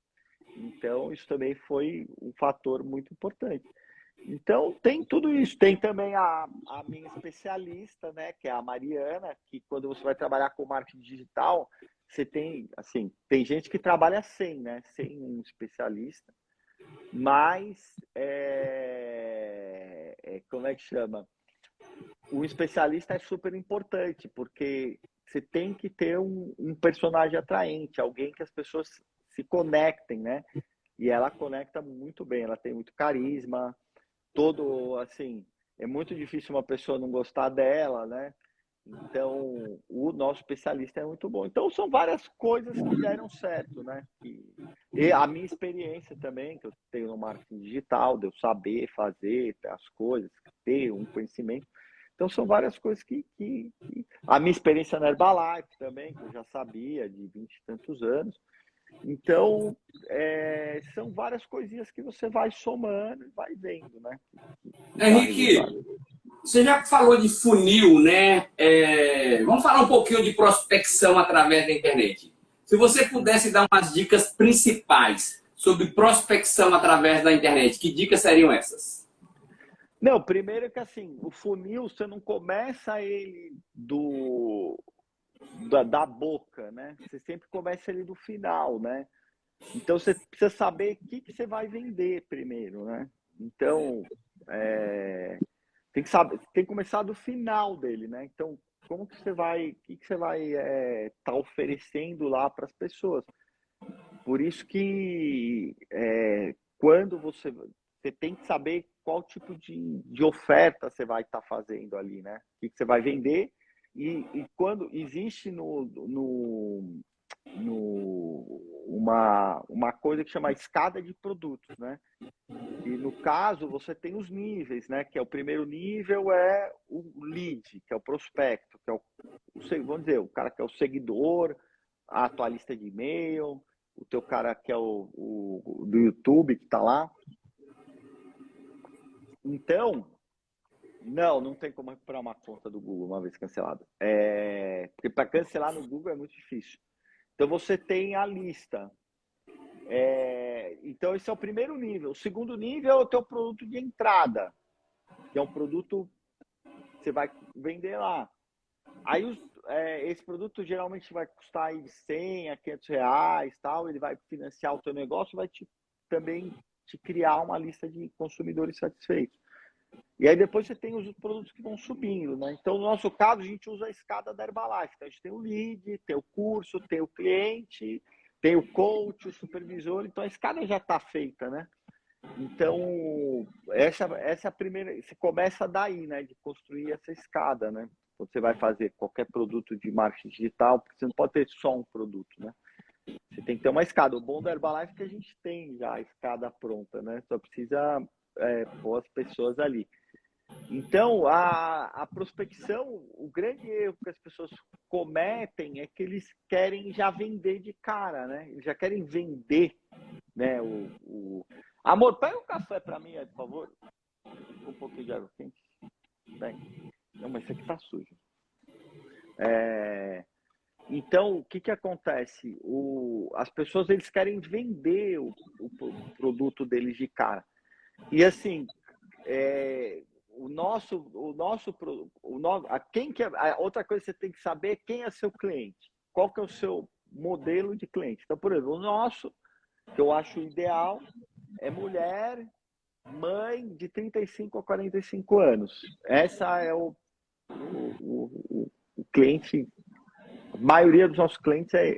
Então, isso também foi um fator muito importante. Então, tem tudo isso. Tem também a minha especialista, né, que é a Mariana, que quando você vai trabalhar com marketing digital, você tem, assim, tem gente que trabalha sem, né, sem um especialista, mas, como é que chama? O especialista é super importante, porque você tem que ter um personagem atraente, alguém que as pessoas se conectem, né? E ela conecta muito bem, ela tem muito carisma, todo, assim, é muito difícil uma pessoa não gostar dela, né? Então, o nosso especialista é muito bom. Então, são várias coisas que deram certo, né? E a minha experiência também, que eu tenho no marketing digital, de eu saber fazer as coisas, ter um conhecimento. Então, são várias coisas que... A minha experiência na Herbalife também, que eu já sabia, de 20 e tantos anos. Então, são várias coisinhas que você vai somando e vai vendo, né? Que dá Henrique, resultado. você já falou de funil, né? Vamos falar um pouquinho de prospecção através da internet. Se você pudesse dar umas dicas principais sobre prospecção através da internet, que dicas seriam essas? Não, primeiro que assim, o funil você não começa ele da boca, né? Você sempre começa ele do final, né? Então você precisa saber o que você vai vender primeiro, né? Então tem que saber, tem que começar do final dele, né? Então como que você vai, o que você vai estar oferecendo lá para as pessoas? Por isso que quando você tem que saber qual tipo de oferta você vai estar fazendo ali, né? O que você vai vender e quando existe uma coisa que chama escada de produtos, né? E no caso você tem os níveis, né? Que é o primeiro nível é o lead, que é o prospecto, que é vamos dizer, o cara que é o seguidor, a tua lista de e-mail, o teu cara que é o do YouTube que está lá. Então, não tem como recuperar uma conta do Google uma vez cancelada. Porque para cancelar no Google é muito difícil. Então você tem a lista. Então esse é o primeiro nível. O segundo nível é o teu produto de entrada, que é um produto que você vai vender lá. Aí esse produto geralmente vai custar aí de 100 a 500 reais, tal. Ele vai financiar o teu negócio, vai também te criar uma lista de consumidores satisfeitos. E aí depois você tem os produtos que vão subindo, né? Então, no nosso caso, a gente usa a escada da Herbalife. Então, a gente tem o lead, tem o curso, tem o cliente, tem o coach, o supervisor. Então, a escada já está feita, né? Então, essa é a primeira... Você começa daí, né? De construir essa escada, né? Quando você vai fazer qualquer produto de marketing digital, porque você não pode ter só um produto, né? Você tem que ter uma escada. O bom da Herbalife é que a gente tem já a escada pronta, né? Só precisa pôr as pessoas ali. Então, a prospecção, o grande erro que as pessoas cometem é que eles querem já vender de cara, né? Eles já querem vender, né? Amor, pega um café para mim, por favor. Um pouquinho de água quente. Bem, não, mas isso aqui tá sujo. Então, o que acontece? As pessoas eles querem vender o produto deles de cara. E assim, outra coisa que você tem que saber é quem é seu cliente, qual que é o seu modelo de cliente. Então, por exemplo, o nosso, que eu acho ideal, é mulher, mãe de 35 a 45 anos. Essa é o cliente, a maioria dos nossos clientes é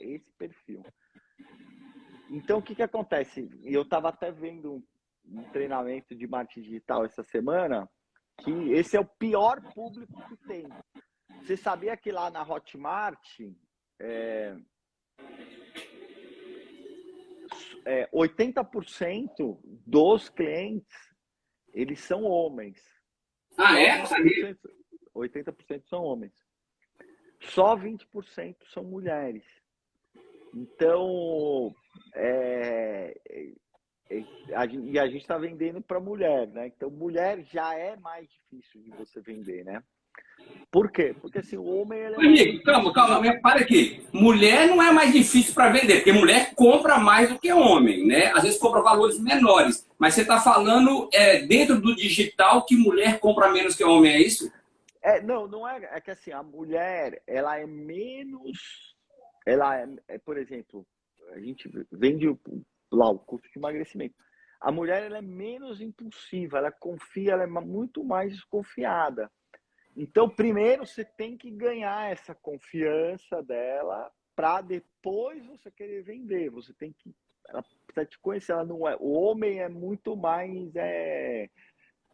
esse perfil. Então, o que acontece? Eu estava até vendo um treinamento de marketing digital essa semana, que esse é o pior público que tem. Você sabia que lá na Hotmart, 80% dos clientes, eles são homens. Ah, Só é? Não sabia. 80% são homens. Só 20% são mulheres. Então, a gente está vendendo para mulher, né? Então, mulher já é mais difícil de você vender, né? Por quê? Porque assim, o homem ele é mais Amigo, calma, calma, para aqui. Mulher não é mais difícil para vender, porque mulher compra mais do que homem, né? Às vezes compra valores menores. Mas você está falando dentro do digital que mulher compra menos que homem, é isso? Não é. É que assim, a mulher, ela é menos. Por exemplo, a gente vende lá o curso de emagrecimento. A mulher, ela é menos impulsiva, ela confia, ela é muito mais desconfiada. Então, primeiro você tem que ganhar essa confiança dela para depois você querer vender. Você tem que. Ela precisa te conhecer. Ela não é. O homem é muito mais.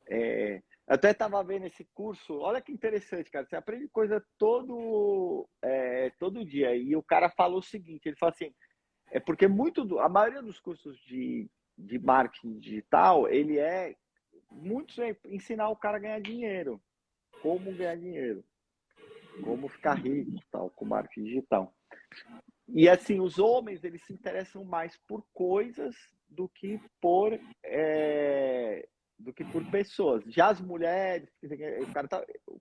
Eu até estava vendo esse curso. Olha que interessante, cara. Você aprende coisa todo dia. E o cara falou o seguinte: ele falou assim, porque a maioria dos cursos de marketing digital, muitos é ensinar o cara a ganhar dinheiro, como ganhar dinheiro, como ficar rico, tal, com marketing digital. E assim, os homens, eles se interessam mais por coisas do que por pessoas. Já as mulheres, o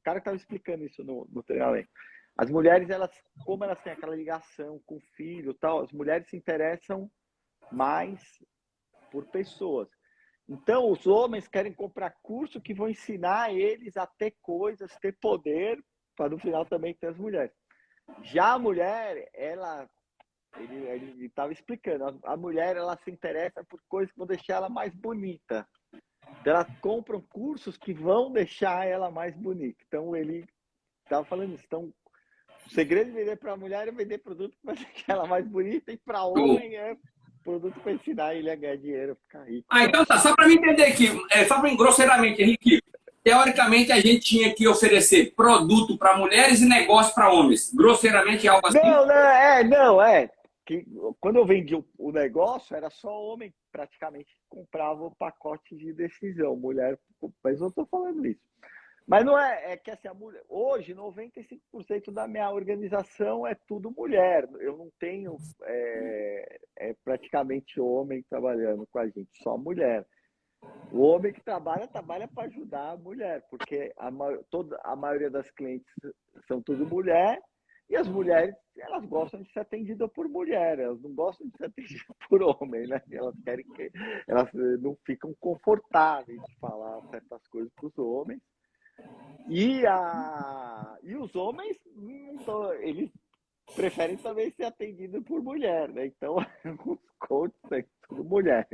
cara estava explicando isso no treinamento. As mulheres, como elas têm aquela ligação com o filho, tal, as mulheres se interessam mais por pessoas. Então, os homens querem comprar curso que vão ensinar eles a ter coisas, ter poder, para no final também ter as mulheres. Já a mulher, ele estava explicando, a mulher, ela se interessa por coisas que vão deixar ela mais bonita. Então, elas compram cursos que vão deixar ela mais bonita. Então, ele estava falando isso. Então, o segredo de vender para a mulher é vender produto que vai deixar ela mais bonita, e para homem é produto para ensinar ele a ganhar dinheiro, ficar rico. Ah, então tá. Só para me entender aqui, só para grosseiramente, Henrique. Teoricamente, a gente tinha que oferecer produto para mulheres e negócio para homens. Grosseiramente, algo assim? Não. Que quando eu vendi o negócio, era só homem praticamente que comprava o pacote de decisão. Mulher, mas eu estou falando isso. Mas não é que assim, hoje 95% da minha organização é tudo mulher. Eu não tenho praticamente homem trabalhando com a gente, só mulher. O homem que trabalha para ajudar a mulher, porque a maioria das clientes são tudo mulher, e as mulheres, elas gostam de ser atendidas por mulher, elas não gostam de ser atendidas por homem, né? Elas não ficam confortáveis de falar certas coisas para os homens. E os homens, eles preferem também ser atendidos por mulher, né? Então, os coaches é tudo mulher.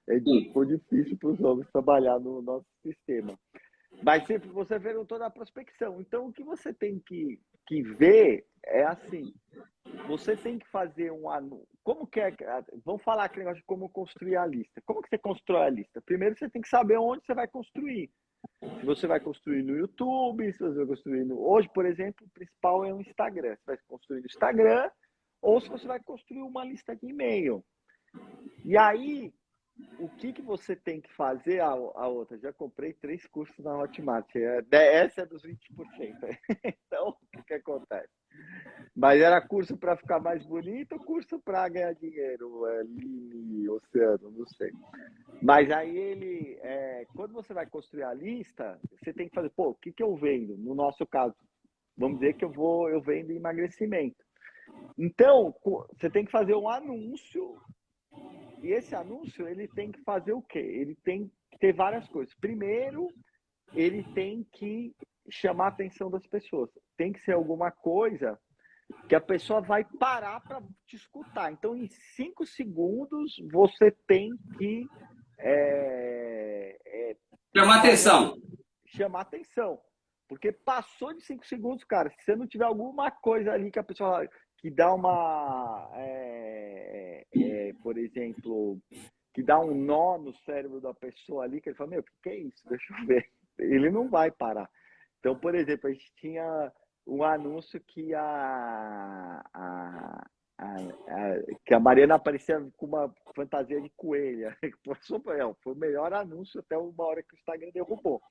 Ficou difícil para os homens trabalhar no nosso sistema. Mas sempre você perguntou da prospecção. Então, o que você tem que ver é assim, você tem que fazer um anúncio. Como que é? Vamos falar aquele negócio de como construir a lista. Como que você constrói a lista? Primeiro, você tem que saber onde você vai construir. Se você vai construir no YouTube, se você vai construir Hoje, por exemplo, o principal é o Instagram. Você vai construir no Instagram, ou se você vai construir uma lista de e-mail. E aí, o que você tem que fazer? A outra, já comprei 3 cursos na Hotmart. Essa é dos 20%. Então, o que acontece? Mas era curso para ficar mais bonito ou curso para ganhar dinheiro? Lili, Oceano, não sei. Mas aí quando você vai construir a lista, você tem que fazer, o que eu vendo? No nosso caso, vamos dizer que eu vendo emagrecimento. Então, você tem que fazer um anúncio, e esse anúncio, ele tem que fazer o quê? Ele tem que ter várias coisas. Primeiro, ele tem que chamar a atenção das pessoas. Tem que ser alguma coisa que a pessoa vai parar para te escutar. Então, em 5 segundos, você tem que Chama fazer atenção. chamar atenção. Porque passou de 5 segundos, cara, se você não tiver alguma coisa ali que a pessoa que dá uma, por exemplo, que dá um nó no cérebro da pessoa ali, que ele fala, meu, o que é isso? Deixa eu ver. Ele não vai parar. Então, por exemplo, a gente tinha um anúncio que que a Mariana aparecia com uma fantasia de coelha. Foi o melhor anúncio até uma hora que o Instagram derrubou.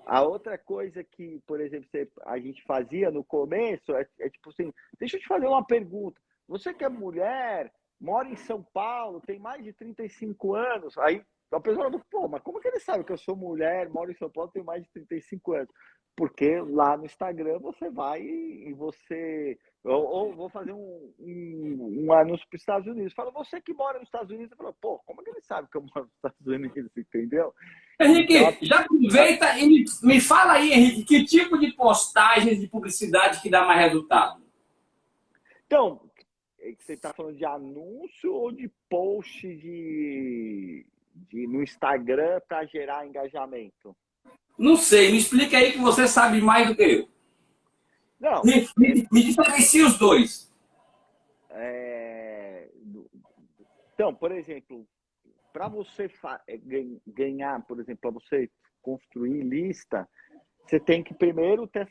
A outra coisa que, por exemplo, a gente fazia no começo é tipo assim, deixa eu te fazer uma pergunta. Você que é mulher, mora em São Paulo, tem mais de 35 anos, aí a pessoa fala, pô, mas como que ele sabe que eu sou mulher, moro em São Paulo, tenho mais de 35 anos? Porque lá no Instagram você vai e você... Ou vou fazer um anúncio para os Estados Unidos. Fala, você que mora nos Estados Unidos, fala, pô, como que ele sabe que eu moro nos Estados Unidos, entendeu? Então, Henrique, já aproveita e me fala aí, Henrique, que tipo de postagens de publicidade que dá mais resultado? Então, você está falando de anúncio ou de post no Instagram para gerar engajamento? Não sei, me explica aí que você sabe mais do que eu. Não, Me diferencie os dois. é, então, por exemplo, para você ganhar, por exemplo, para você construir lista, você tem que primeiro ter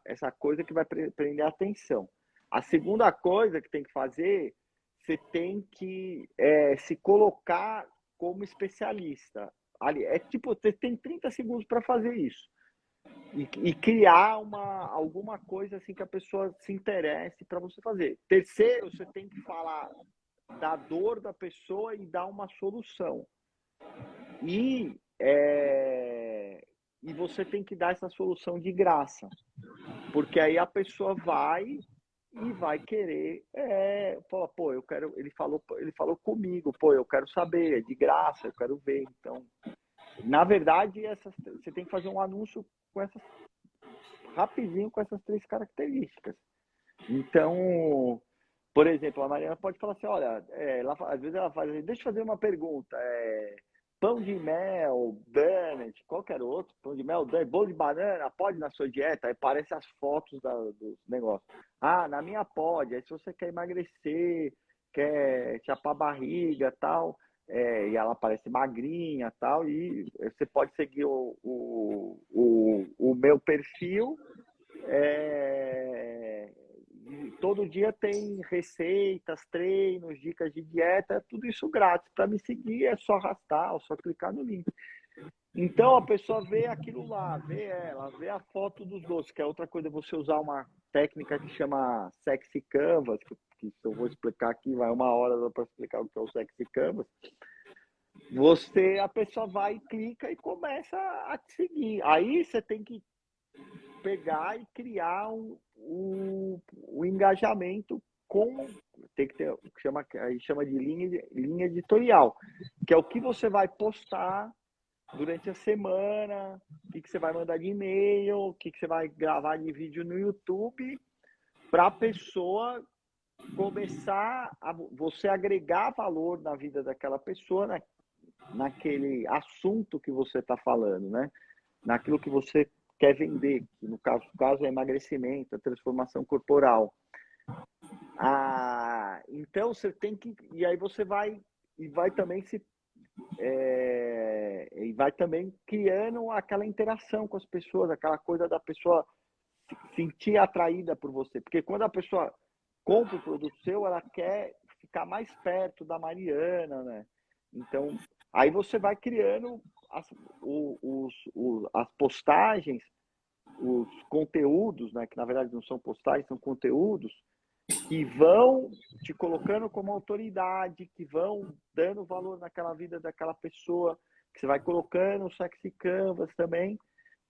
essa coisa que vai prender a atenção. A segunda coisa que tem que fazer, você tem que se colocar como especialista. Ali, é tipo, você tem 30 segundos para fazer isso. E criar alguma coisa assim que a pessoa se interesse para você fazer. Terceiro, você tem que falar da dor da pessoa e dar uma solução. E, e você tem que dar essa solução de graça. Porque aí a pessoa vai e vai querer falar, pô, eu quero. Ele falou comigo, pô, eu quero saber, é de graça, eu quero ver. Então, na verdade, você tem que fazer um anúncio rapidinho com essas 3 características. Então, por exemplo, a Mariana pode falar assim, olha, às vezes ela faz assim, deixa eu fazer uma pergunta, pão de mel, donut, qualquer outro, pão de mel, donut, bolo de banana, pode na sua dieta? Aí aparecem as fotos dos negócios. Ah, na minha pode, aí se você quer emagrecer, quer chapar a barriga tal, e ela parece magrinha tal, e você pode seguir o meu perfil, todo dia tem receitas, treinos, dicas de dieta, tudo isso grátis. Para me seguir é só arrastar, é só clicar no link. Então a pessoa vê aquilo lá, vê a foto dos doces, que é outra coisa, você usar uma técnica que chama Sexy Canvas, que se eu vou explicar aqui, vai 1 hora para explicar o que é o Sexy Canvas. A pessoa vai, clica e começa a te seguir. Aí você tem que pegar e criar o engajamento tem que ter o que chama de linha editorial, que é o que você vai postar durante a semana, o que você vai mandar de e-mail, o que você vai gravar de vídeo no YouTube, para a pessoa começar a você agregar valor na vida daquela pessoa, naquele assunto que você está falando, né? Naquilo que você quer vender, que no caso é emagrecimento, a transformação corporal. Então você tem que, e aí você vai também e vai também criando aquela interação com as pessoas, aquela coisa da pessoa se sentir atraída por você, porque quando a pessoa compra o produto seu, ela quer ficar mais perto da Mariana, né? Então aí você vai criando as postagens, os conteúdos, né, que na verdade não são postagens, são conteúdos que vão te colocando como autoridade, que vão dando valor naquela vida daquela pessoa, que você vai colocando o Sexy Canvas também,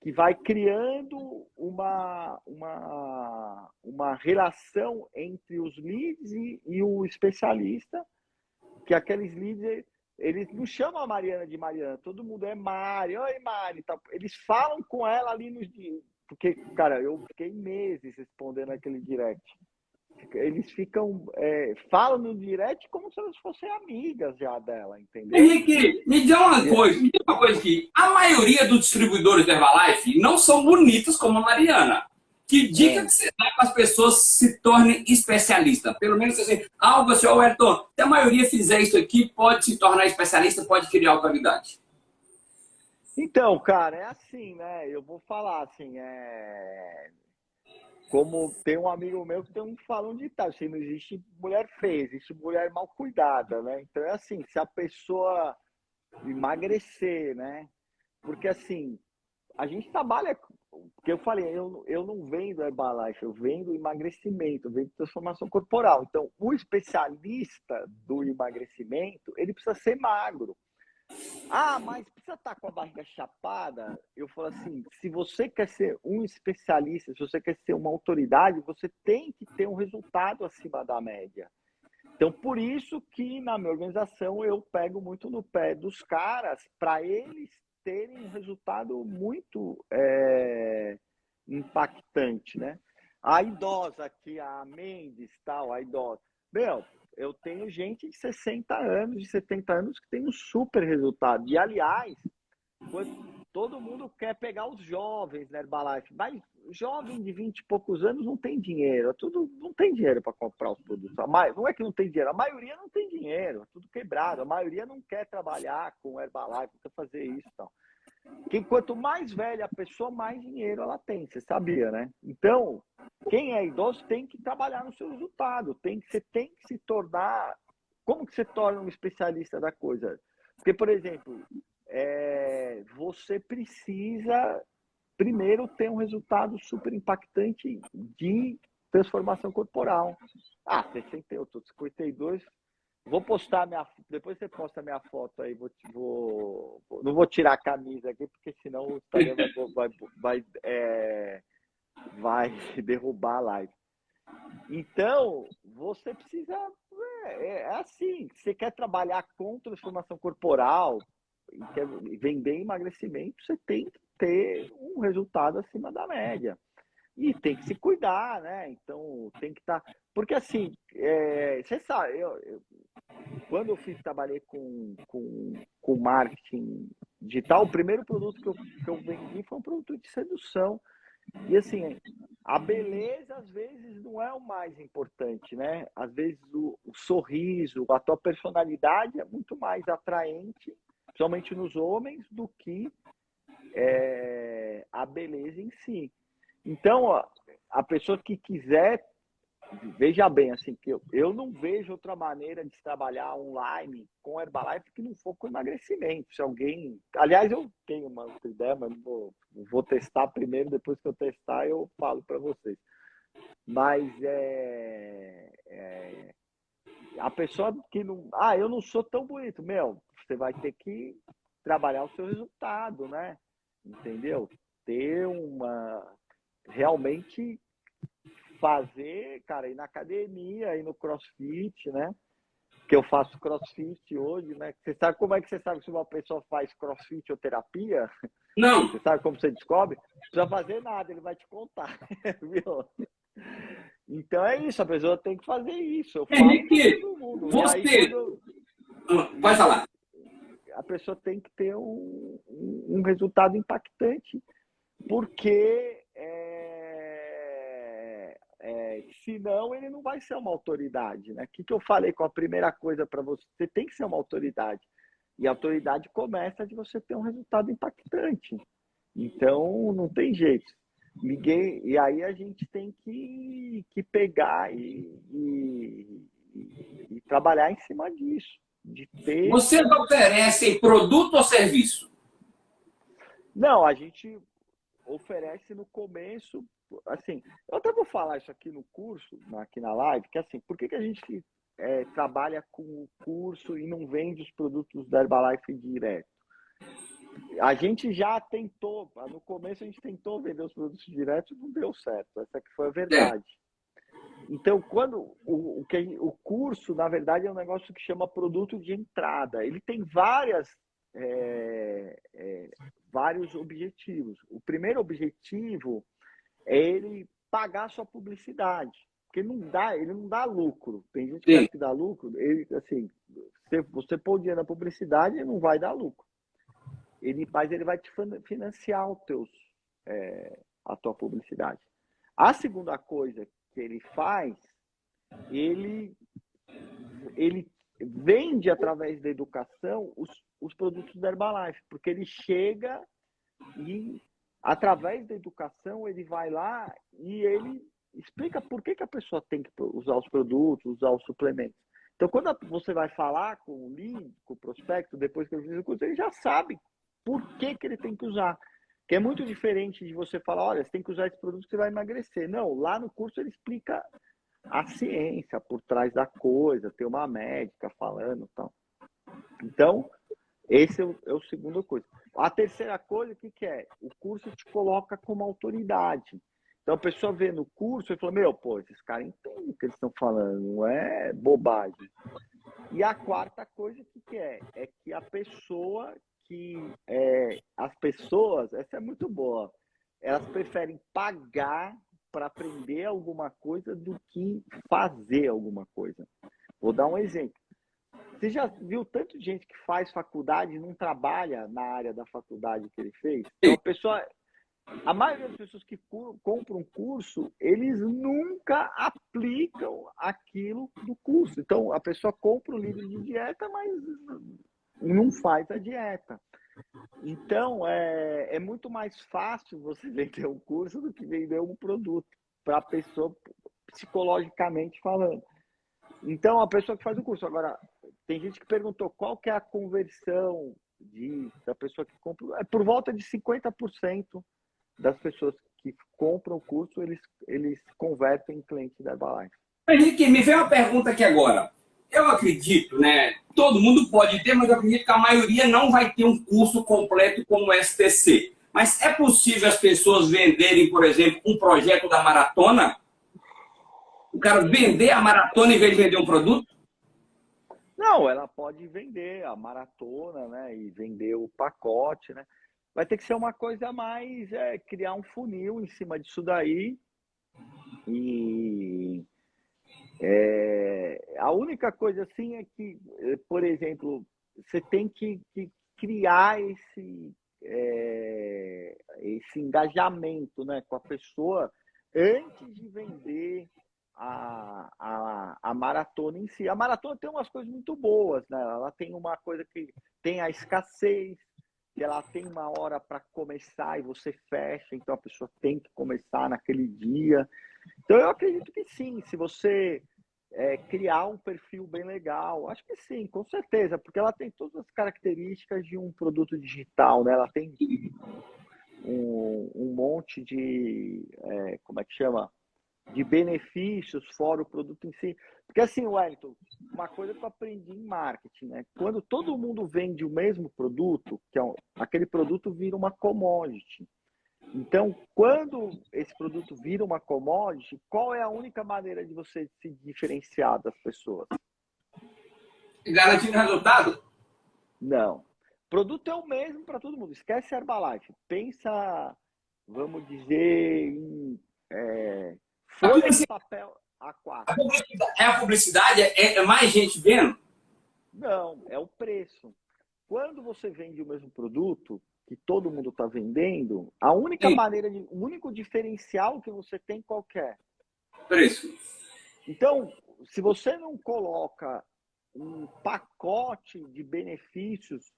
que vai criando uma relação entre os leads e o especialista, que aqueles leads, eles não chamam a Mariana de Mariana, todo mundo é Mari, oi Mari, tá? Eles falam com ela ali porque, cara, eu fiquei meses respondendo aquele direct. Eles ficam, falam no direct como se elas fossem amigas já dela, entendeu? Henrique, me diz uma coisa aqui. A maioria dos distribuidores da Herbalife não são bonitos como a Mariana. Que dica que você dá para as pessoas se tornem especialistas? Pelo menos assim, algo assim, ó, Ayrton, se a maioria fizer isso aqui, pode se tornar especialista, pode criar autoridade. Então, cara, é assim, né? Eu vou falar assim, como tem um amigo meu que tem um falando de tal, assim, não existe mulher feia, existe mulher mal cuidada, né? Então é assim, se a pessoa emagrecer, né? Porque assim, a gente trabalha, porque eu falei, eu não vendo Herbalife, eu vendo emagrecimento, eu vendo transformação corporal. Então, o especialista do emagrecimento, ele precisa ser magro. Ah, mas precisa estar com a barriga chapada? Eu falo assim, se você quer ser um especialista, se você quer ser uma autoridade, você tem que ter um resultado acima da média. Então, por isso que na minha organização eu pego muito no pé dos caras para eles terem um resultado muito impactante, né? A idosa aqui, a Mendes, tal, a idosa. Meu, eu tenho gente de 60 anos, de 70 anos que tem um super resultado. E, aliás, todo mundo quer pegar os jovens na Herbalife, mas jovem de 20 e poucos anos não tem dinheiro, tudo não tem dinheiro para comprar os produtos. Não é que não tem dinheiro, a maioria não tem dinheiro, tudo quebrado, a maioria não quer trabalhar com Herbalife, não quer fazer isso, então. Que quanto mais velha a pessoa, mais dinheiro ela tem, você sabia, né? Então, quem é idoso tem que trabalhar no seu resultado, você tem que se tornar. Como que você torna um especialista da coisa? Porque, por exemplo, você precisa primeiro ter um resultado super impactante de transformação corporal. Ah, 60, eu tô 52. Vou postar depois você posta a minha foto aí, não vou tirar a camisa aqui, porque senão o Instagram vai derrubar a live. Então, você precisa, assim, você quer trabalhar com transformação corporal, e quer vender emagrecimento, você tem que ter um resultado acima da média. E tem que se cuidar, né? Então, tem que estar. Porque, assim, você sabe, quando eu trabalhei com marketing digital, o primeiro produto que eu vendi foi um produto de sedução. E assim, a beleza às vezes não é o mais importante, né? Às vezes o sorriso, a tua personalidade é muito mais atraente, principalmente nos homens, do que a beleza em si. Então, ó, a pessoa que quiser, veja bem, assim, que eu não vejo outra maneira de trabalhar online com Herbalife que não for com emagrecimento. Se alguém. Aliás, eu tenho uma outra ideia, mas vou testar primeiro, depois que eu testar, eu falo para vocês. Mas a pessoa que não. Ah, eu não sou tão bonito. Meu, você vai ter que trabalhar o seu resultado, né? Entendeu? Ter realmente fazer, cara, ir na academia, ir no CrossFit, né? Que eu faço CrossFit hoje, né? Você sabe como é que você sabe se uma pessoa faz CrossFit ou terapia? Não. Você sabe como você descobre? Não precisa fazer nada, ele vai te contar, viu? Então é isso, a pessoa tem que fazer isso. Eu falo para todo mundo. E aí, Vai falar. A pessoa tem que ter um resultado impactante, porque senão ele não vai ser uma autoridade, né? O que eu falei com a primeira coisa para você? Você tem que ser uma autoridade. E a autoridade começa de você ter um resultado impactante. Então, não tem jeito. E aí a gente tem que pegar e trabalhar em cima disso. De ter... Vocês oferecem produto ou serviço? Não, a gente oferece no começo, assim, eu até vou falar isso aqui no curso, aqui na live, que assim, por que a gente trabalha com o curso e não vende os produtos da Herbalife direto? A gente já tentou, no começo a gente tentou vender os produtos direto e não deu certo, essa que foi a verdade. Então, quando o curso, na verdade, é um negócio que chama produto de entrada. Ele tem vários objetivos. O primeiro objetivo é ele pagar a sua publicidade. Porque ele não dá lucro. Tem gente que Sim. acha que dá lucro, ele, assim, você pôr dinheiro na publicidade, ele não vai dar lucro. Mas ele vai te financiar a tua publicidade. A segunda coisa que ele faz, ele vende através da educação os produtos da Herbalife, porque ele chega e, através da educação, ele vai lá e ele explica por que a pessoa tem que usar os produtos, usar os suplementos. Então, quando você vai falar com o lead, com o prospecto, depois que ele fez o curso, ele já sabe por que ele tem que usar. Que é muito diferente de você falar, olha, você tem que usar esse produto que você vai emagrecer. Não, lá no curso ele explica a ciência por trás da coisa, tem uma médica falando e tal. Então, esse é o segundo coisa. A terceira coisa, o que é? O curso te coloca como autoridade. Então, a pessoa vê no curso e fala, meu, pô, esses caras entendem o que eles estão falando, não é bobagem. E a quarta coisa, o que é? É que as pessoas, essa é muito boa, elas preferem pagar para aprender alguma coisa do que fazer alguma coisa. Vou dar um exemplo. Você já viu tanto de gente que faz faculdade e não trabalha na área da faculdade que ele fez? Então, a maioria das pessoas que compram um curso, eles nunca aplicam aquilo do curso. Então, a pessoa compra o livro de dieta, mas não faz a dieta. Então, é muito mais fácil você vender um curso do que vender um produto para a pessoa, psicologicamente falando. Então, a pessoa que faz o curso. Agora, tem gente que perguntou qual que é a conversão da pessoa que compra. É por volta de 50% das pessoas que compram o curso, eles convertem em cliente da Herbalife. Henrique, me veio uma pergunta aqui agora. Eu acredito, né? Todo mundo pode ter, mas eu acredito que a maioria não vai ter um curso completo como o STC. Mas é possível as pessoas venderem, por exemplo, um projeto da maratona? O cara vender a maratona em vez de vender um produto? Não, ela pode vender a maratona, né? E vender o pacote, né? Vai ter que ser uma coisa mais, criar um funil em cima disso daí. E a única coisa assim é que, por exemplo, você tem que criar esse engajamento, né, com a pessoa antes de vender a maratona em si. A maratona tem umas coisas muito boas, né? Ela tem uma coisa que tem a escassez, que ela tem uma hora para começar e você fecha, então a pessoa tem que começar naquele dia. Então eu acredito que sim, se você criar um perfil bem legal, acho que sim, com certeza, porque ela tem todas as características de um produto digital, né? Ela tem um monte de, como é que chama? De benefícios fora o produto em si. Porque assim, Wellington, uma coisa que eu aprendi em marketing, né? Quando todo mundo vende o mesmo produto, aquele produto vira uma commodity. Então, quando esse produto vira uma commodity, qual é a única maneira de você se diferenciar das pessoas? Garantindo resultado? Não. O produto é o mesmo para todo mundo. Esquece a Herbalife. Pensa, vamos dizer, em folha de papel A4. A publicidade é mais gente vendo? Não, é o preço. Quando você vende o mesmo produto que todo mundo está vendendo, a única Sim, maneira, o único diferencial que você tem qualquer. preço. Então, se você não coloca um pacote de benefícios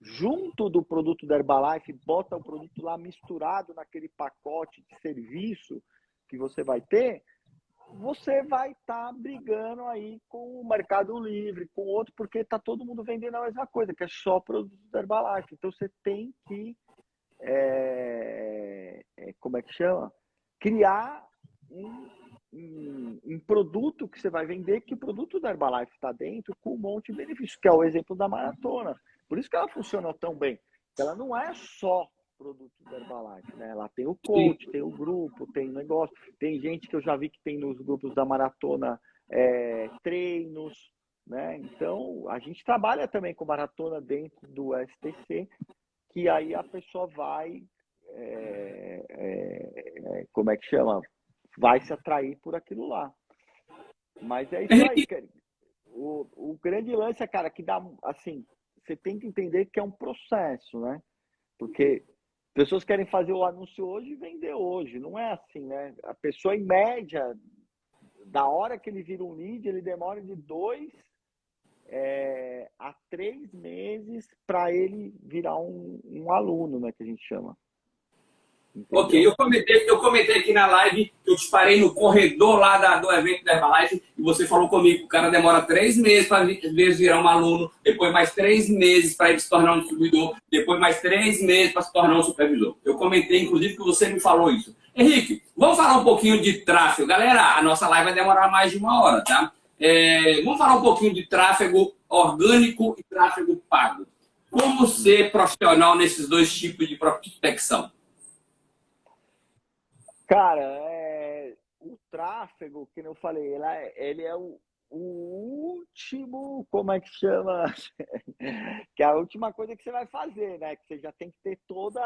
junto do produto da Herbalife, bota o produto lá misturado naquele pacote de serviço que você vai ter, você vai estar brigando aí com o Mercado Livre, com outro, porque está todo mundo vendendo a mesma coisa, que é só produto da Herbalife. Então, você tem que, como é que chama? Criar um produto que você vai vender, que o produto da Herbalife está dentro com um monte de benefícios, que é o exemplo da maratona. Por isso que ela funciona tão bem. Ela não é só produto da Herbalife, né? Ela tem o coach, tem o grupo, tem o negócio. Tem gente que eu já vi que tem nos grupos da maratona treinos, né? Então, a gente trabalha também com maratona dentro do STC, que aí a pessoa vai como é que chama? Vai se atrair por aquilo lá. Mas é isso aí, Henrique, cara. O grande lance é, cara, que dá, assim, você tem que entender que é um processo, né? Porque pessoas querem fazer o anúncio hoje e vender hoje. Não é assim, né? A pessoa, em média, da hora que ele vira um lead, ele demora de 2 a 3 meses para ele virar um aluno, né? Que a gente chama. ok, Entendeu? eu comentei aqui na live que eu te parei no corredor lá do evento da Herbalife e você falou comigo que o cara demora 3 meses para às vezes virar um aluno, depois mais 3 meses para ele se tornar um distribuidor, depois mais 3 meses para se tornar um supervisor. Eu comentei, inclusive, que você me falou isso. Henrique, vamos falar um pouquinho de tráfego. Galera, a nossa live vai demorar mais de 1 hora, tá? Vamos falar um pouquinho de tráfego orgânico e tráfego pago. Como ser profissional nesses dois tipos de prospecção? Cara, o tráfego, que eu falei, ele é o último, como é que chama? Que é a última coisa que você vai fazer, né? Que você já tem que ter toda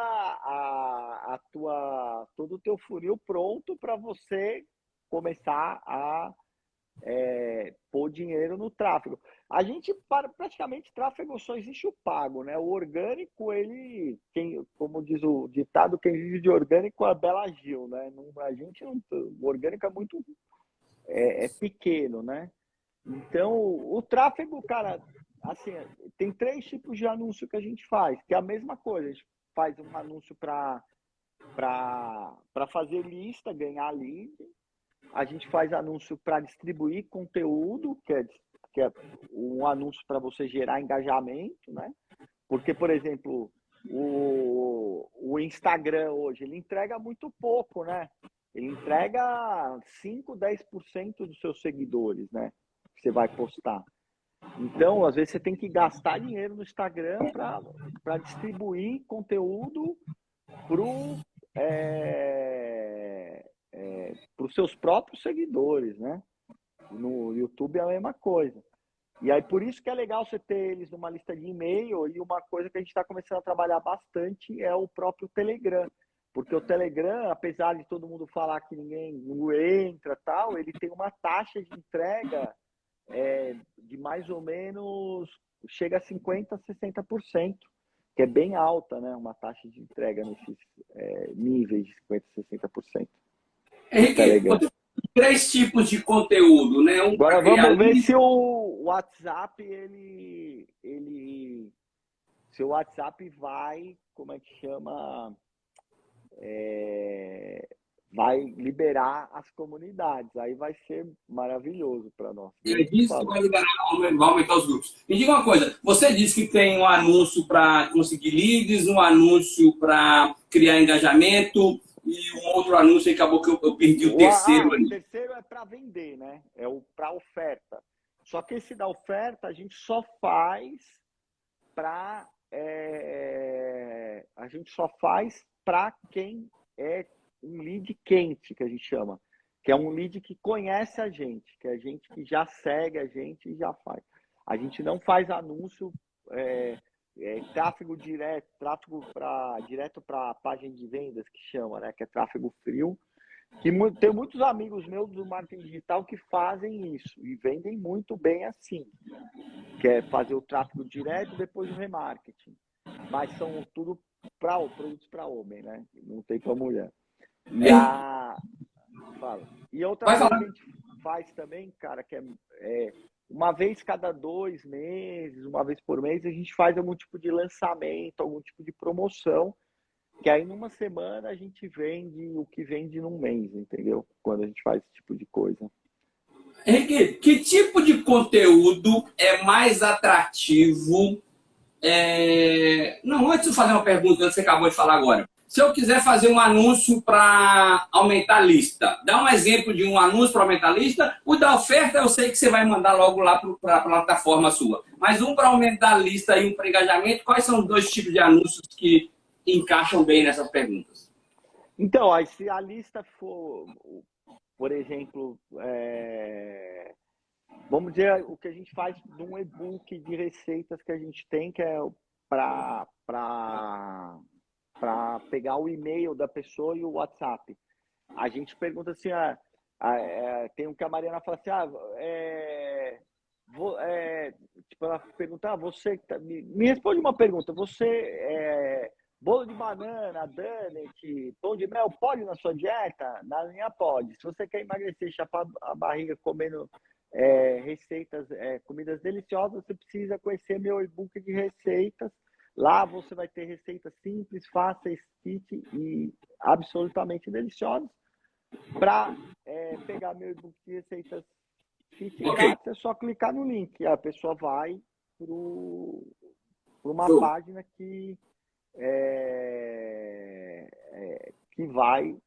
todo o teu funil pronto para você começar a pôr dinheiro no tráfego. A gente, praticamente, tráfego só existe o pago, né? O orgânico, como diz o ditado, quem vive de orgânico é a Bela Gil, né? A gente não, o orgânico é muito pequeno, né? Então, o tráfego, cara, assim, tem 3 tipos de anúncio que a gente faz, que é a mesma coisa. A gente faz um anúncio para fazer lista, ganhar lead. A gente faz anúncio para distribuir conteúdo, que é um anúncio para você gerar engajamento, né? Porque, por exemplo, o Instagram hoje, ele entrega muito pouco, né? Ele entrega 5, 10% dos seus seguidores, né? Que você vai postar. Então, às vezes, você tem que gastar dinheiro no Instagram para distribuir conteúdo para os seus próprios seguidores, né? No YouTube é a mesma coisa. E aí, por isso que é legal você ter eles numa lista de e-mail. E uma coisa que a gente está começando a trabalhar bastante é o próprio Telegram. Porque o Telegram, apesar de todo mundo falar que ninguém não entra tal, ele tem uma taxa de entrega de mais ou menos, chega a 50%, 60%, que é bem alta, né? Uma taxa de entrega nesses níveis de 50%, 60% no Henrique, Telegram. você tem 3 tipos de conteúdo, né? Um para Agora criar vamos ver lead. se o WhatsApp se o WhatsApp vai, como é que chama, vai liberar as comunidades. Aí vai ser maravilhoso para nós. Nem Ele te disse que falo. vai liberar, vai aumentar os grupos. Me diga uma coisa, você disse que tem um anúncio para conseguir leads, um anúncio para criar engajamento e um outro anúncio e acabou que eu perdi o terceiro O ali. terceiro é para vender, né? É o para oferta. Só que esse da oferta a gente só faz para a gente só faz para quem é um lead quente, que a gente chama, que é um lead que conhece a gente, que é a gente que já segue a gente e já faz. A gente não faz anúncio, tráfego direto, direto para a página de vendas, que chama, né? Que é tráfego frio. Tem muitos amigos meus do marketing digital que fazem isso e vendem muito bem assim, que é fazer o tráfego direto e depois o remarketing. Mas são tudo produtos para homem, né? Não tem para mulher. E Henrique, fala. E outra vai coisa falar. que a gente faz também, cara, que uma vez cada 2 meses, uma vez por mês, a gente faz algum tipo de lançamento, algum tipo de promoção, que aí numa semana a gente vende o que vende num mês, entendeu? Quando a gente faz esse tipo de coisa. Henrique, que tipo de conteúdo é mais atrativo? Não, antes de eu fazer uma pergunta, que você acabou de falar agora. Se eu quiser fazer um anúncio para aumentar a lista, dá um exemplo de um anúncio para aumentar a lista. O da oferta eu sei que você vai mandar logo lá para a plataforma sua. Mas um para aumentar a lista e um para engajamento, quais são os dois tipos de anúncios que encaixam bem nessas perguntas? Então, aí se a lista for, por exemplo, vamos dizer o que a gente faz num e-book de receitas que a gente tem, que é para para pegar o e-mail da pessoa e o WhatsApp. A gente pergunta assim, tem um que a Mariana fala assim, tipo, ela pergunta, você, me responde uma pergunta, bolo de banana, donut, pão de mel, pode na sua dieta? Na minha pode. Se você quer emagrecer, chapar a barriga comendo receitas, comidas deliciosas, você precisa conhecer meu e-book de receitas. Lá você vai ter receitas simples, fáceis, fit e absolutamente deliciosas. Para pegar meu e-book de receitas fit Ok. grátis, é só clicar no link. E a pessoa vai para uma Show. página que vai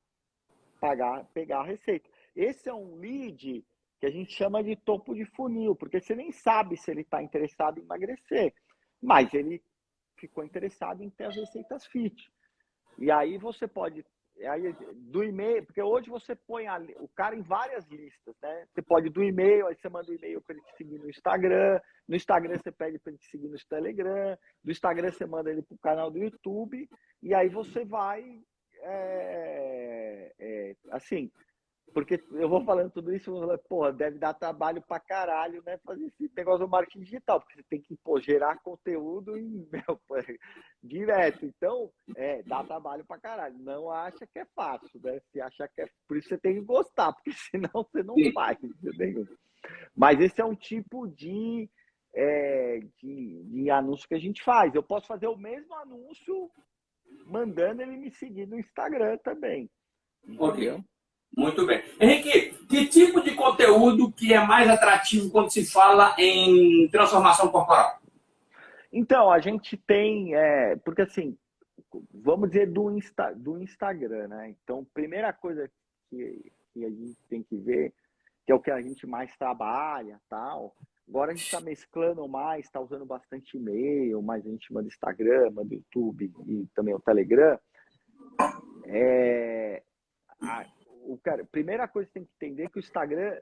pegar a receita. Esse é um lead que a gente chama de topo de funil, porque você nem sabe se ele está interessado em emagrecer, mas ele ficou interessado em ter as receitas fit. E aí você pode, do e-mail, porque hoje você põe o cara em várias listas, né? Você pode do e-mail, aí você manda o e-mail para ele te seguir no Instagram você pede para ele te seguir no Telegram, do Instagram você manda ele para o canal do YouTube, e aí você vai, assim, porque eu vou falando tudo isso, porra, deve dar trabalho pra caralho, né? Fazer esse negócio do marketing digital, porque você tem que, gerar conteúdo direto. Então, dá trabalho pra caralho. Não acha que é fácil, né? Se achar que é. Por isso você tem que gostar, porque senão você não Sim. faz, entendeu? Mas esse é um tipo de anúncio que a gente faz. Eu posso fazer o mesmo anúncio mandando ele me seguir no Instagram também. Ok. Entendeu? Muito bem. Henrique, que tipo de conteúdo que é mais atrativo quando se fala em transformação corporal? Então, a gente tem, porque assim, vamos dizer do Instagram, né? Então, primeira coisa que a gente tem que ver, que é o que a gente mais trabalha, tal. Agora a gente está mesclando mais, está usando bastante e-mail, mas a gente manda Instagram, manda YouTube e também o Telegram. Primeira coisa que você tem que entender é que o Instagram,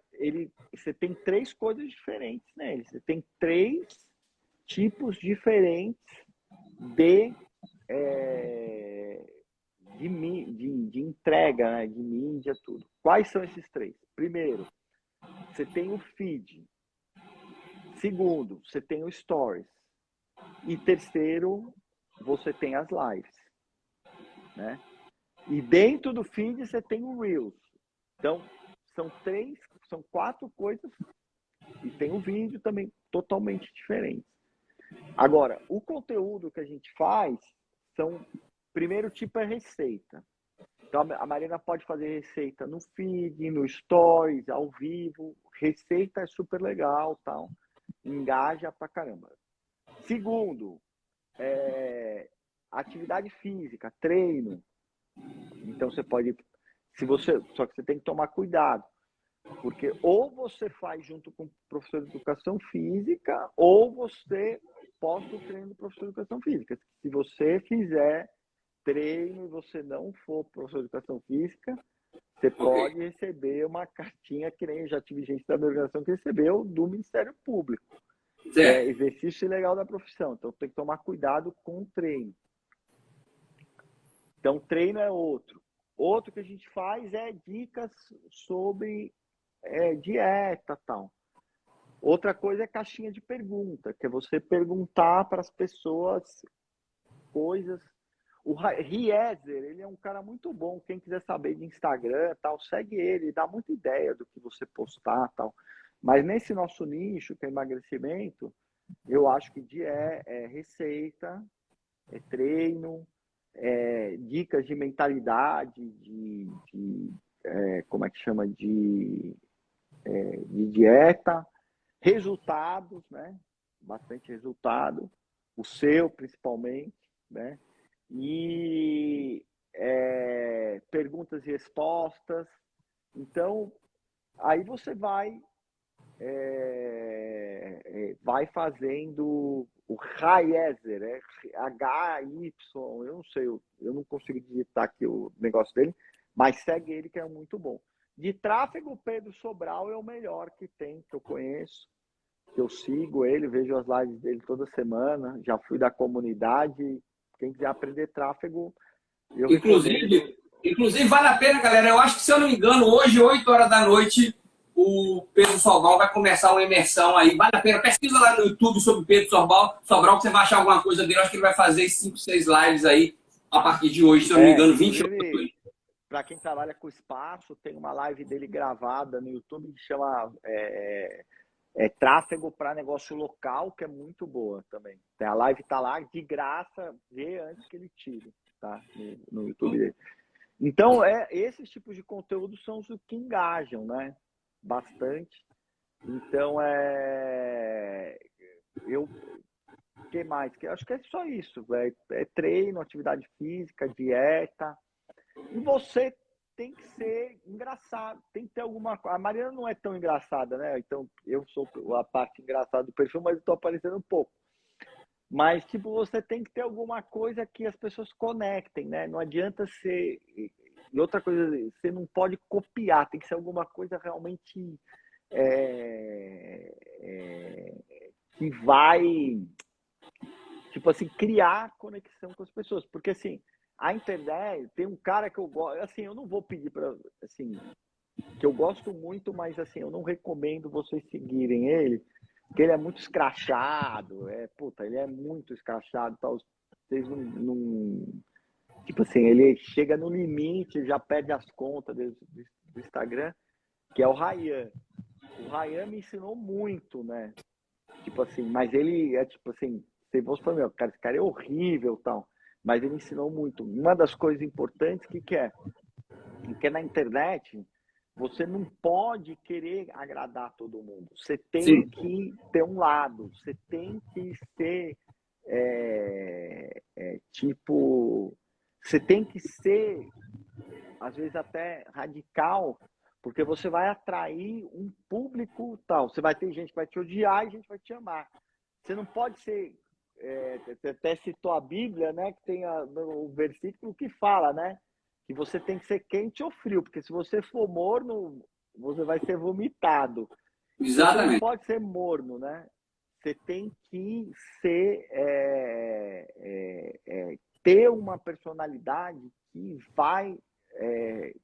você tem três coisas diferentes nele. Você tem três tipos diferentes de, é, de entrega, né? De mídia, tudo. Quais são esses três? Primeiro, você tem o feed. Segundo, você tem o stories. E terceiro, você tem as lives, né? E dentro do feed você tem o Reels. Então, são quatro coisas. E tem o vídeo também totalmente diferente. Agora, o conteúdo que a gente faz primeiro tipo é receita. Então, a Marina pode fazer receita no feed, no stories, ao vivo. Receita é super legal, tal. Engaja pra caramba. Segundo, atividade física, treino. Então você pode, só que você tem que tomar cuidado, porque ou você faz junto com o professor de educação física, ou você posta o treino do professor de educação física. Se você fizer treino e você não for professor de educação física, você pode receber uma cartinha, que nem eu já tive gente da minha organização que recebeu do Ministério Público. É exercício ilegal da profissão. Então tem que tomar cuidado com o treino. Então treino é outro. Outro que a gente faz é dicas sobre dieta, tal. Outra coisa é caixinha de pergunta, que é você perguntar para as pessoas coisas. O Riezer, ele é um cara muito bom. Quem quiser saber de Instagram, tal, segue ele, dá muita ideia do que você postar, tal. Mas nesse nosso nicho, que é emagrecimento, eu acho que receita, treino, dicas de mentalidade, como é que chama, de dieta, resultados, né? Bastante resultado, o seu principalmente, né? E perguntas e respostas. Então, aí você vai fazendo o Hayezer, H-Y, eu não sei, eu não consigo digitar aqui o negócio dele, mas segue ele que é muito bom. De tráfego, o Pedro Sobral é o melhor que tem, que eu conheço, que eu sigo ele, vejo as lives dele toda semana, já fui da comunidade. Quem quiser aprender tráfego, Eu recomendo. Inclusive, vale a pena, galera. Eu acho que, se eu não me engano, hoje, 8 horas da noite, o Pedro Sobral vai começar uma imersão aí. Vale a pena. Pesquisa lá no YouTube sobre Pedro Sobral, que você vai achar alguma coisa dele. Eu acho que ele vai fazer 5, 6 lives aí a partir de hoje, se eu não me engano, 20 horas. Para quem trabalha com espaço, tem uma live dele gravada no YouTube que chama Tráfego para Negócio Local, que é muito boa também. A live tá lá de graça, vê antes que ele tire, tá? No YouTube dele. Então, esses tipos de conteúdo são os que engajam, né? Bastante. Então, o que mais? Acho que é só isso. É treino, atividade física, dieta. E você tem que ser engraçado, tem que ter alguma coisa. A Mariana não é tão engraçada, né? Então, eu sou a parte engraçada do perfil, mas eu tô aparecendo um pouco. Mas, tipo, você tem que ter alguma coisa que as pessoas conectem, né? Não adianta ser... E outra coisa, você não pode copiar, tem que ser alguma coisa realmente que vai, tipo assim, criar conexão com as pessoas. Porque, assim, a internet, tem um cara que eu gosto, assim, eu não vou pedir para, assim, que eu gosto muito, mas, assim, eu não recomendo vocês seguirem ele, porque ele é muito escrachado, ele é muito escrachado, tal. Vocês não, tipo assim, ele chega no limite, já perde as contas do Instagram, que é o Ryan. O Ryan me ensinou muito, né? Tipo assim, mas ele é tipo assim, você falou, meu, cara, esse cara é horrível, tal, mas ele ensinou muito. Uma das coisas importantes que é, porque na internet você não pode querer agradar todo mundo. Você tem Sim. que ter um lado, você tem que ser tipo, você tem que ser às vezes até radical, porque você vai atrair um público tal. Você vai ter gente que vai te odiar e gente vai te amar. Você não pode ser. Até citou a Bíblia, né? Que tem o versículo que fala, né? Que você tem que ser quente ou frio, porque se você for morno, você vai ser vomitado. Então, você não Exatamente. pode ser morno, né? Você tem que ser ter uma personalidade que vai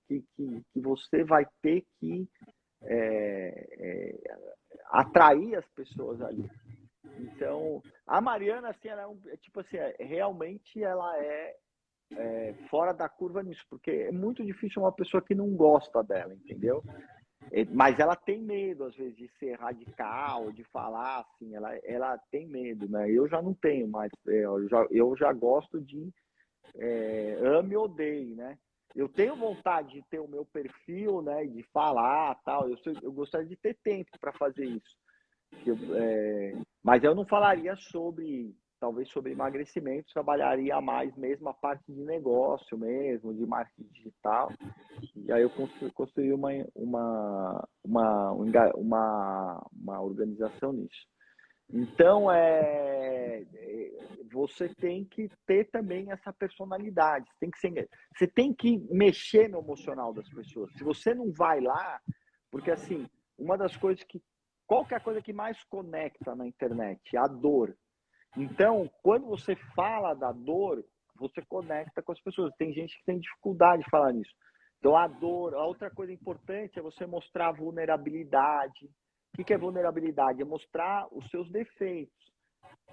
que você vai ter que atrair as pessoas ali. Então, a Mariana, assim, ela tipo assim, realmente ela é fora da curva nisso, porque é muito difícil uma pessoa que não gosta dela, entendeu? Mas ela tem medo, às vezes, de ser radical, de falar assim, ela tem medo, né? Eu já não tenho, mas eu já gosto de ame ou odeie, né? Eu tenho vontade de ter o meu perfil, né? De falar, tal. Eu gostaria de ter tempo para fazer isso. Mas eu não falaria talvez sobre emagrecimento, trabalharia mais mesmo a parte de negócio mesmo, de marketing digital. E aí eu construí uma organização nisso. Então, você tem que ter também essa personalidade. Você tem que mexer no emocional das pessoas. Se você não vai lá, porque assim, qual que é a coisa que mais conecta na internet? A dor. Então, quando você fala da dor, você conecta com as pessoas. Tem gente que tem dificuldade de falar nisso. Então, a dor. A outra coisa importante é você mostrar vulnerabilidade. O que é vulnerabilidade? É mostrar os seus defeitos,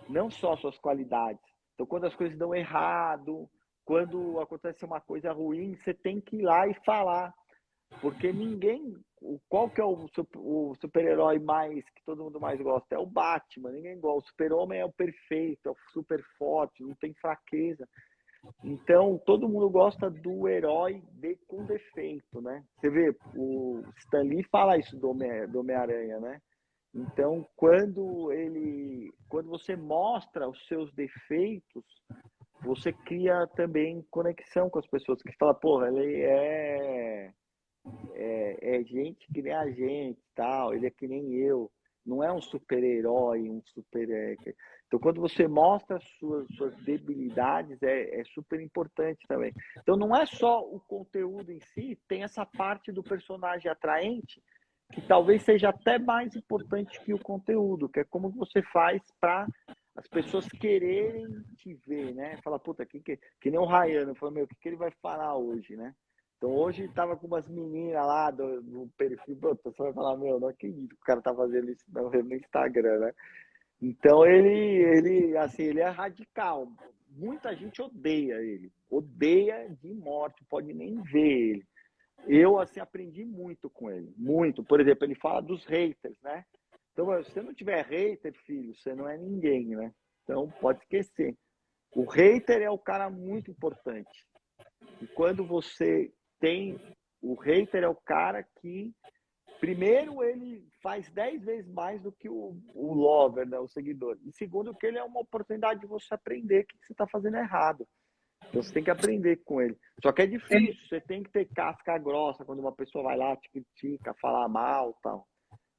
não só suas qualidades. Então, quando as coisas dão errado, quando acontece uma coisa ruim, você tem que ir lá e falar. Porque qual que é o super-herói que todo mundo mais gosta? É o Batman, ninguém gosta. O super-homem é o perfeito, é o super forte, não tem fraqueza. Então, todo mundo gosta do herói com defeito, né? Você vê, o Stan Lee fala isso do Homem-Aranha, né? Então, quando você mostra os seus defeitos, você cria também conexão com as pessoas que falam, porra, ele é gente que nem a gente, tal, ele é que nem eu. Não é um super-herói, Então, quando você mostra suas debilidades, é super importante também. Então, não é só o conteúdo em si, tem essa parte do personagem atraente, que talvez seja até mais importante que o conteúdo, que é como você faz para as pessoas quererem te ver, né? Fala, puta, que nem o Ryan, eu falei, meu, o que ele vai falar hoje, né? Então hoje tava com umas meninas lá do perfil, puta, você vai falar, meu, não acredito que o cara tá fazendo isso no Instagram, né? Então assim, ele é radical. Muita gente odeia de morte, pode nem ver ele. Eu, assim, aprendi muito com ele, muito. Por exemplo, ele fala dos haters, né? Então, se você não tiver hater, filho, você não é ninguém, né? Então, pode esquecer. O hater é o cara muito importante. E quando você tem... O hater é o cara que, primeiro, ele faz 10 vezes mais do que o lover, né? O seguidor. E segundo, que ele é uma oportunidade de você aprender o que você está fazendo errado. Então você tem que aprender com ele. Só que é difícil, você tem que ter casca grossa quando uma pessoa vai lá, te critica, fala mal e tal.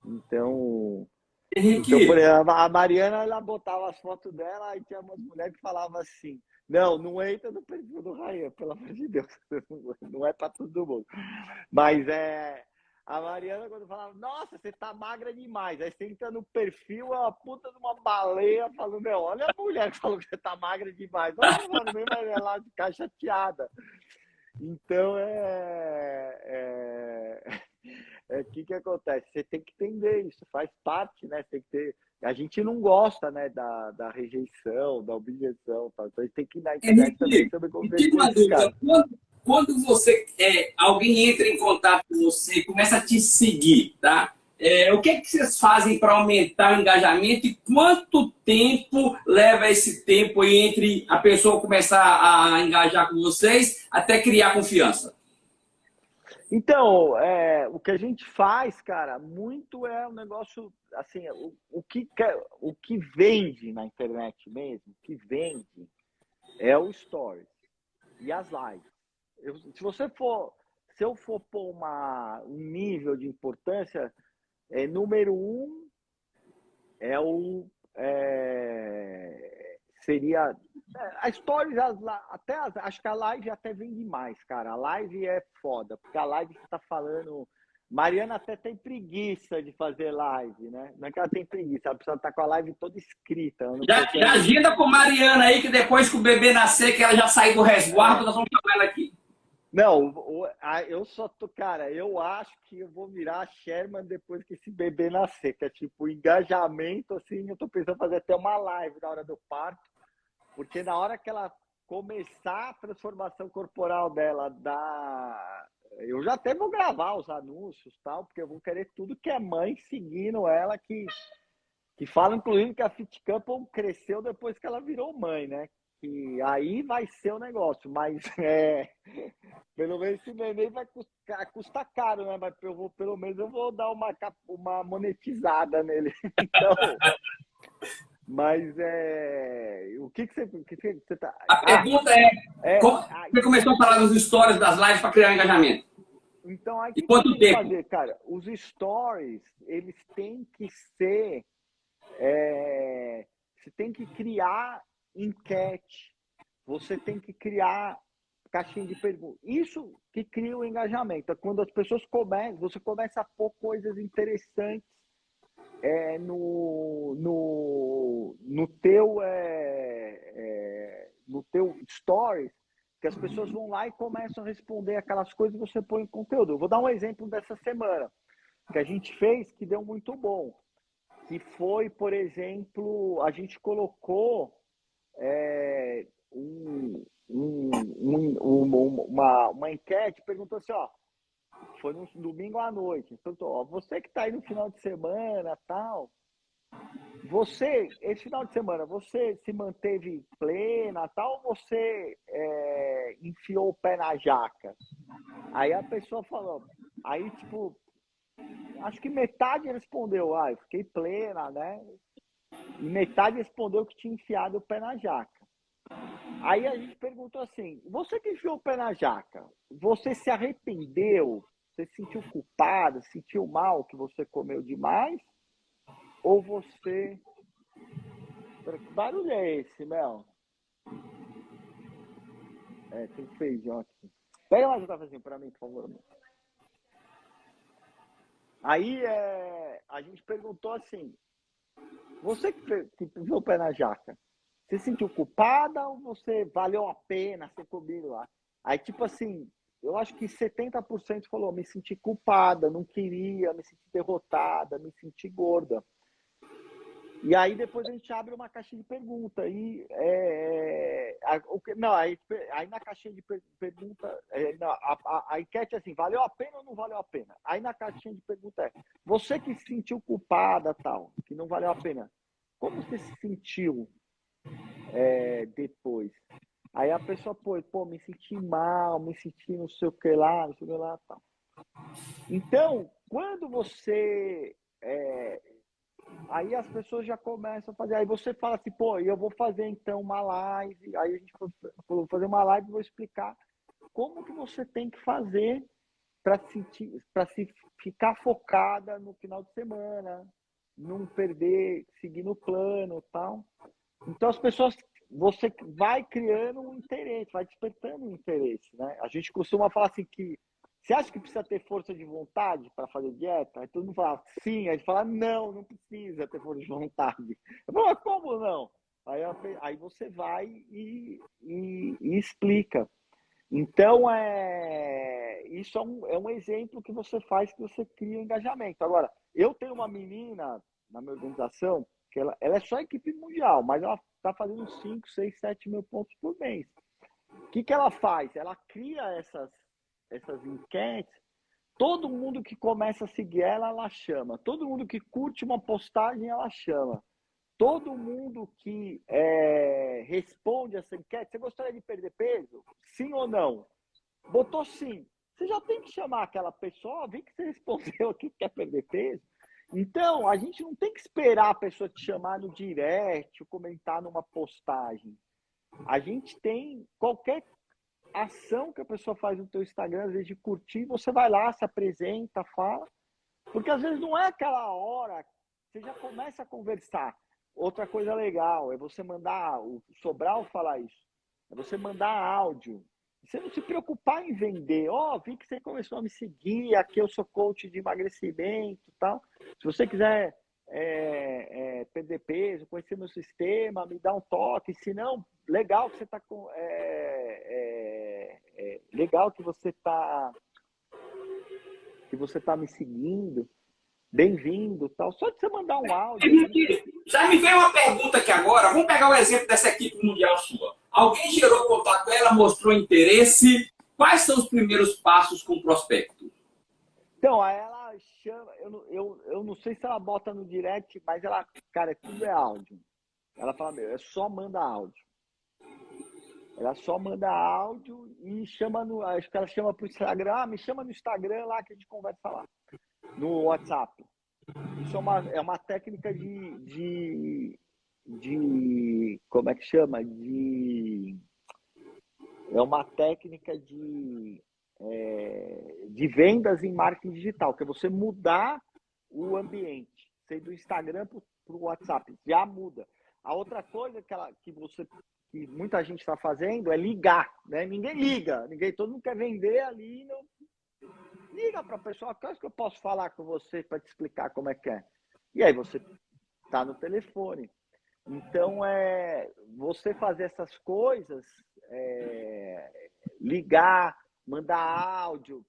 Então, por Henrique, exemplo, a Mariana, ela botava as fotos dela e tinha umas mulheres que falavam assim, não entra no perfil do Rayan, pelo amor de Deus, não é para todo mundo. Mas a Mariana, quando falava, nossa, você tá magra demais, aí você entra no perfil, é uma puta de uma baleia, falando, meu, olha a mulher que falou que você tá magra demais. Nossa, mano, mesmo ela ficar chateada. Então, que acontece? Você tem que entender isso, faz parte, né? Tem que ter... A gente não gosta, né, da rejeição, da objeção, tá? Então a gente tem que ir na internet também Henrique, saber me conviver tira com uma esses dúvida. caras. Quando você, alguém entra em contato com você, começa a te seguir, tá? O que é que vocês fazem para aumentar o engajamento e quanto tempo leva esse tempo aí entre a pessoa começar a engajar com vocês até criar confiança? Então, o que a gente faz, cara, muito é um negócio, assim, o que vende na internet mesmo, o que vende é o stories e as lives. Se eu for pôr um nível de importância, número um é o seria a stories, acho que a live até vende mais, cara. A live é foda, porque a live você tá falando. Mariana até tem preguiça de fazer live, né? Não é que ela tem preguiça, ela precisa estar com a live toda escrita. Ela não Já consegue. agenda com Mariana aí, que depois que o bebê nascer, que ela já sair do resguardo, nós vamos chamar ela aqui. Não, eu só tô, cara, eu acho que eu vou virar a Sherman depois que esse bebê nascer, que é tipo engajamento, assim, eu tô pensando em fazer até uma live na hora do parto, porque na hora que ela começar a transformação corporal dela, eu já até vou gravar os anúncios, tal, porque eu vou querer tudo que é mãe seguindo ela, que fala, inclusive, que a Fit Couple cresceu depois que ela virou mãe, né? Que aí vai ser o negócio, mas pelo menos esse neném vai custar caro, né? Mas pelo menos eu vou dar uma monetizada nele. Então, mas o que você tá. A pergunta é, você começou a falar Então, dos stories das lives para criar engajamento. então aí o E que você quanto tem que tempo? fazer, cara? Os stories, eles têm que ser. Você tem que criar enquete, você tem que criar caixinha de perguntas. Isso que cria o engajamento. É quando as pessoas você começa a pôr coisas interessantes no teu stories, que as pessoas vão lá e começam a responder aquelas coisas que você põe em conteúdo. Eu vou dar um exemplo dessa semana que a gente fez que deu muito bom, que foi, por exemplo, a gente colocou uma enquete, perguntou assim, ó, foi no domingo à noite, perguntou, ó, você que está aí no final de semana, tal, esse final de semana, você se manteve plena, tal, ou você enfiou o pé na jaca? Aí a pessoa falou, aí tipo, acho que metade respondeu, eu fiquei plena, né? E metade respondeu que tinha enfiado o pé na jaca. Aí a gente perguntou assim, você que enfiou o pé na jaca, você se arrependeu? Você se sentiu culpado, sentiu mal que você comeu demais? Ou você... Que barulho é esse, Mel? Tem feijão aqui. Pega mais um cafezinho pra mim, por favor. Aí a gente perguntou assim, você que pisou o pé na jaca, você se sentiu culpada ou você valeu a pena ser comigo lá? Aí, tipo assim, eu acho que 70% falou, me senti culpada, não queria, me senti derrotada, me senti gorda. E aí depois a gente abre uma caixinha de pergunta. E, aí na caixinha de pergunta, a enquete é assim, valeu a pena ou não valeu a pena? Aí na caixinha de pergunta você que se sentiu culpada, tal, que não valeu a pena, como você se sentiu depois? Aí a pessoa, pô, me senti mal, me senti não sei o que lá, tal. Então, quando você... aí as pessoas já começam a fazer. Aí você fala assim, pô, eu vou fazer então uma live. Aí a gente vou fazer uma live e vou explicar como que você tem que fazer para se ficar focada no final de semana, não perder, seguir no plano e tal. Então as pessoas, você vai criando um interesse, vai despertando um interesse, né? A gente costuma falar assim que você acha que precisa ter força de vontade para fazer dieta? Aí todo mundo fala, sim. Aí a gente fala, não precisa ter força de vontade. Eu falo, mas como não? Aí você vai e explica. Então, isso é um exemplo que você faz, que você cria engajamento. Agora, eu tenho uma menina na minha organização, que ela é só equipe mundial, mas ela está fazendo 5, 6, 7 mil pontos por mês. O que ela faz? Ela cria essas enquetes, todo mundo que começa a seguir ela chama. Todo mundo que curte uma postagem, ela chama. Todo mundo que responde essa enquete, você gostaria de perder peso? Sim ou não? Botou sim. Você já tem que chamar aquela pessoa, vi que você respondeu aqui que quer perder peso. Então, a gente não tem que esperar a pessoa te chamar no direct, ou comentar numa postagem. A gente tem qualquer ação que a pessoa faz no teu Instagram, às vezes de curtir, você vai lá, se apresenta, fala, porque às vezes não é aquela hora, você já começa a conversar. Outra coisa legal é você mandar, o Sobral falar isso, é você mandar áudio, você não se preocupar em vender, vi que você começou a me seguir, aqui eu sou coach de emagrecimento e tal, se você quiser perder peso, conhecer meu sistema, me dá um toque, se não, legal que você está com... legal que você tá me seguindo, bem-vindo, tal. Só de você mandar um áudio. Já me veio uma pergunta aqui agora. Vamos pegar o exemplo dessa equipe mundial sua. Alguém gerou contato com ela, mostrou interesse. Quais são os primeiros passos com o prospecto? Então, aí ela chama, eu não sei se ela bota no direct, mas ela, cara, tudo é áudio. Ela fala, só manda áudio. Ela só manda áudio e chama acho que ela chama pro Instagram, me chama no Instagram lá que a gente conversa lá, no WhatsApp. Isso é uma técnica de como é que chama? É uma técnica de vendas em marketing digital, que é você mudar o ambiente, sair do Instagram para o WhatsApp, já muda. A outra coisa que muita gente está fazendo é ligar, né? Ninguém liga, todo mundo quer vender ali. Não... Liga para a pessoa, que eu posso falar com você para te explicar como é que é. E aí você está no telefone. Então, você fazer essas coisas, ligar, mandar áudio,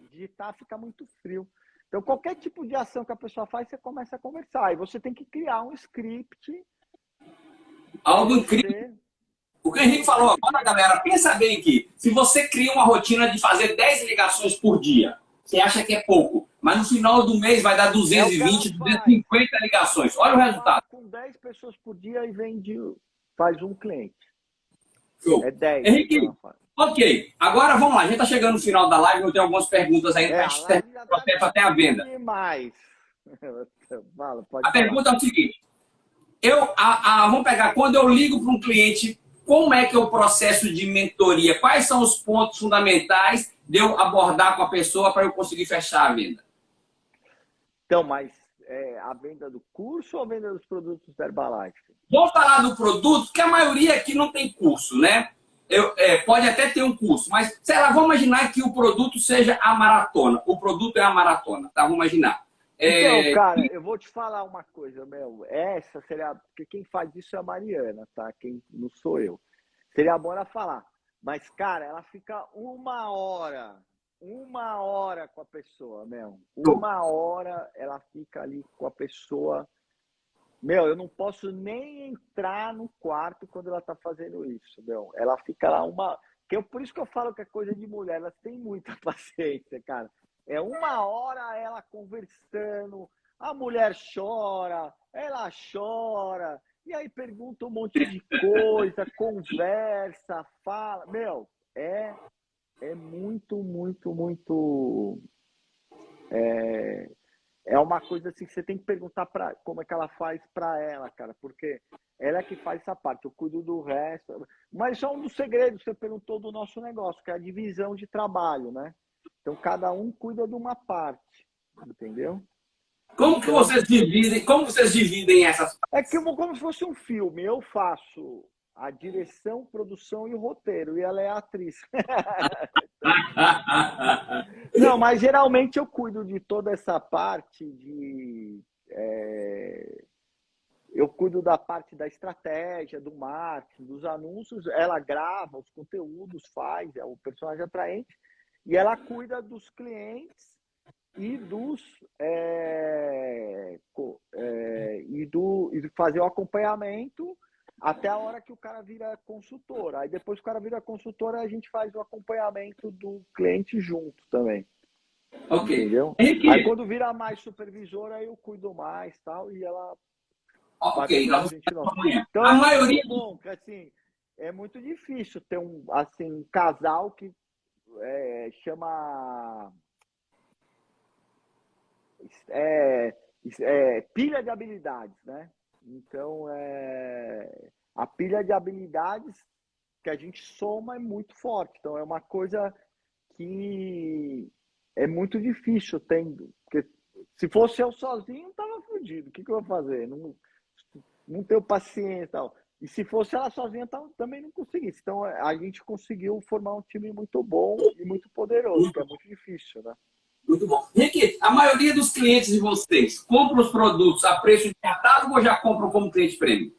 digitar fica muito frio. Então, qualquer tipo de ação que a pessoa faz, você começa a conversar. E você tem que criar um script. Algo incrível. O que o Henrique falou agora, galera, pensa bem aqui. Se você cria uma rotina de fazer 10 ligações por dia, você acha que é pouco, mas no final do mês vai dar 220, 250 ligações. Olha o resultado. Com 10 pessoas por dia e faz um cliente. Show. É 10. Henrique, ok. Agora vamos lá. A gente está chegando no final da live. Eu tenho algumas perguntas aí para a gente terminar o processo até a venda. Demais. A pergunta é o seguinte. Vamos pegar, quando eu ligo para um cliente, como é que é o processo de mentoria? Quais são os pontos fundamentais de eu abordar com a pessoa para eu conseguir fechar a venda? Então, mas a venda do curso ou a venda dos produtos da Herbalife? Vamos falar do produto, que a maioria aqui não tem curso, né? Pode até ter um curso, mas, sei lá, vamos imaginar que o produto seja a maratona. O produto é a maratona, tá? Vamos imaginar. Então, cara, eu vou te falar uma coisa, meu. Essa seria. Porque quem faz isso é a Mariana, tá? Quem não sou eu. Seria bom ela falar. Mas, cara, ela fica uma hora com a pessoa, meu. Uma hora ela fica ali com a pessoa. Meu, eu não posso nem entrar no quarto quando ela tá fazendo isso, meu. Ela fica lá uma. Por isso que eu falo que é coisa de mulher, elas têm muita paciência, cara. É uma hora ela conversando, a mulher chora, ela chora, e aí pergunta um monte de coisa, conversa, fala. Meu, é muito, muito, muito. É uma coisa assim que você tem que perguntar para como é que ela faz para ela, cara, porque ela é que faz essa parte, eu cuido do resto. Mas só um dos segredos que você perguntou do nosso negócio, que é a divisão de trabalho, né? Então cada um cuida de uma parte, entendeu? Então, Como vocês dividem essas é que partes? como se fosse um filme, eu faço a direção, produção e o roteiro, e ela é a atriz. Não, mas geralmente eu cuido de toda essa parte de. Eu cuido da parte da estratégia, do marketing, dos anúncios. Ela grava os conteúdos, faz, é o personagem atraente. E ela cuida dos clientes e dos. E de fazer o acompanhamento até a hora que o cara vira consultor. Aí depois que o cara vira consultor, a gente faz o acompanhamento do cliente junto também. Ok. Entendeu? Aí Henrique, quando vira mais supervisor, aí eu cuido mais tal, e ela vai ok, cuidar nós da vamos gente não. amanhã. Então A é muito maioria. bom, que assim, é muito difícil ter um casal que chama é, pilha de habilidades, né? Então a pilha de habilidades que a gente soma é muito forte. Então é uma coisa que é muito difícil tendo, porque se fosse eu sozinho, tava fodido. O que eu vou fazer? Não tenho paciência e tal. E se fosse ela sozinha, também não conseguisse. Então a gente conseguiu formar um time muito bom e muito poderoso, que é muito difícil, né? Muito bom. Henrique, a maioria dos clientes de vocês compram os produtos a preço de catálogo ou já compram como cliente prêmio?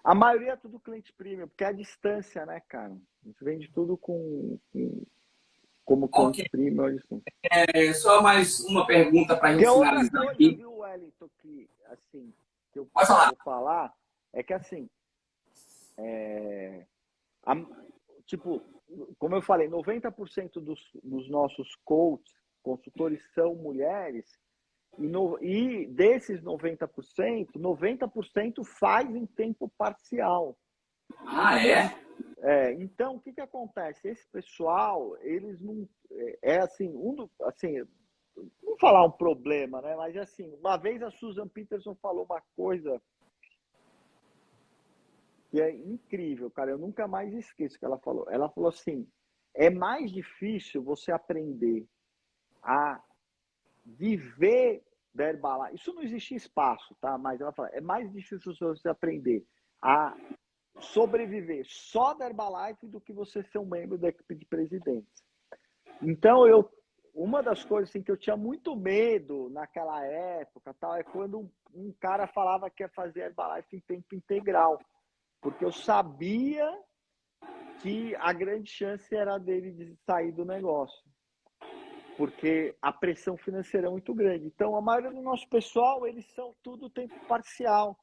A maioria é tudo cliente premium, porque é a distância, né, cara? A gente vende tudo como Ok. cliente premium à distância. Só mais uma pergunta para a Que gente é outra finalizar coisa, aqui. viu, Wellington, que assim, que eu Pode falar. vou falar, é que assim, a, tipo, como eu falei, 90% dos nossos coaches, consultores são mulheres, e desses 90% faz em tempo parcial. Ah, é? Então, o que acontece? Esse pessoal, eles não. Assim, assim, não vou falar um problema, né? Mas assim, uma vez a Susan Peterson falou uma coisa que é incrível, cara. Eu nunca mais esqueço o que ela falou. Ela falou assim: é mais difícil você aprender a viver da Herbalife. Isso não existe espaço, tá? Mas ela fala: é mais difícil você aprender a sobreviver só da Herbalife do que você ser um membro da equipe de presidentes. Então, uma das coisas assim, que eu tinha muito medo naquela época tal, é quando um cara falava que ia fazer Herbalife em tempo integral. Porque eu sabia que a grande chance era dele de sair do negócio. Porque a pressão financeira é muito grande. Então, a maioria do nosso pessoal, eles são tudo tempo parcial.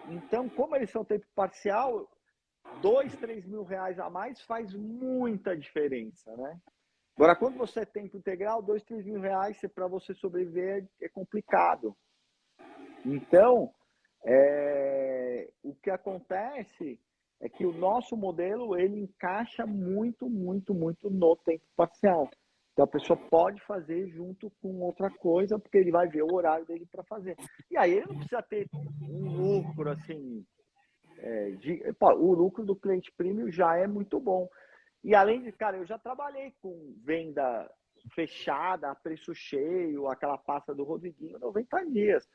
Então, como eles são tempo parcial, 2, 3 mil reais a mais faz muita diferença, né? Agora, quando você é tempo integral, 2, 3 mil reais para você sobreviver é complicado. Então, o que acontece é que o nosso modelo ele encaixa muito, muito, muito no tempo parcial. Então, a pessoa pode fazer junto com outra coisa, porque ele vai ver o horário dele para fazer. E aí ele não precisa ter um lucro assim. O lucro do cliente premium já é muito bom. E além de, cara, eu já trabalhei com venda fechada, a preço cheio, aquela pasta do Rodriguinho, 90 dias.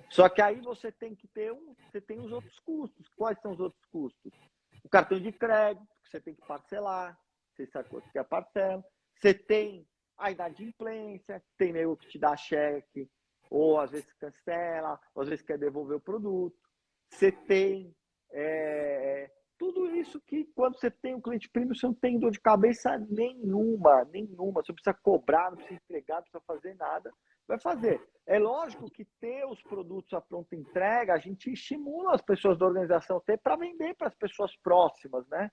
Só que aí você tem que ter você tem os outros custos. Quais são os outros custos? O cartão de crédito, que você tem que parcelar, você sabe quanto que é a parcela. Você tem a inadimplência, tem nego que te dá cheque, ou às vezes cancela, ou às vezes quer devolver o produto. Você tem tudo isso que quando você tem um cliente premium, você não tem dor de cabeça nenhuma. Você não precisa cobrar, não precisa entregar, não precisa fazer nada. Vai fazer. É lógico que ter os produtos à pronta entrega, a gente estimula as pessoas da organização a ter para vender para as pessoas próximas, né?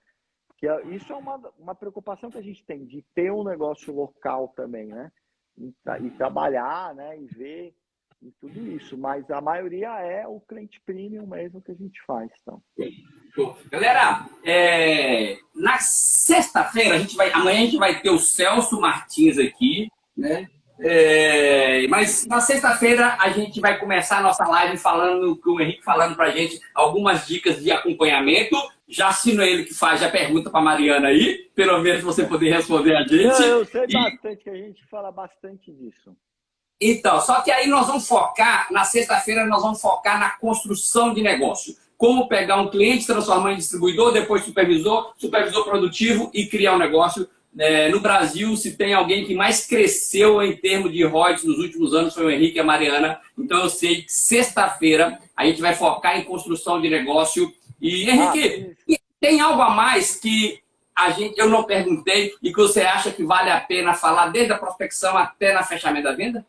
Isso é uma preocupação que a gente tem, de ter um negócio local também, né? E trabalhar, né? E ver e tudo isso. Mas a maioria é o cliente premium mesmo que a gente faz. Então. Galera, na sexta-feira, amanhã a gente vai ter o Celso Martins aqui, né? Mas na sexta-feira a gente vai começar a nossa live falando com o Henrique, falando pra gente algumas dicas de acompanhamento. Já assino ele que faz a pergunta para Mariana aí, pelo menos você poder responder a gente. Eu sei bastante, que a gente fala bastante disso. Então, só que aí nós vamos focar, na sexta-feira nós vamos focar na construção de negócio. Como pegar um cliente, transformar em distribuidor, depois supervisor produtivo e criar um negócio. No Brasil, se tem alguém que mais cresceu em termos de royalties nos últimos anos, foi o Henrique e a Mariana. Então eu sei que sexta-feira a gente vai focar em construção de negócio. E, Henrique, tem algo a mais que eu não perguntei e que você acha que vale a pena falar desde a prospecção até na fechamento da venda?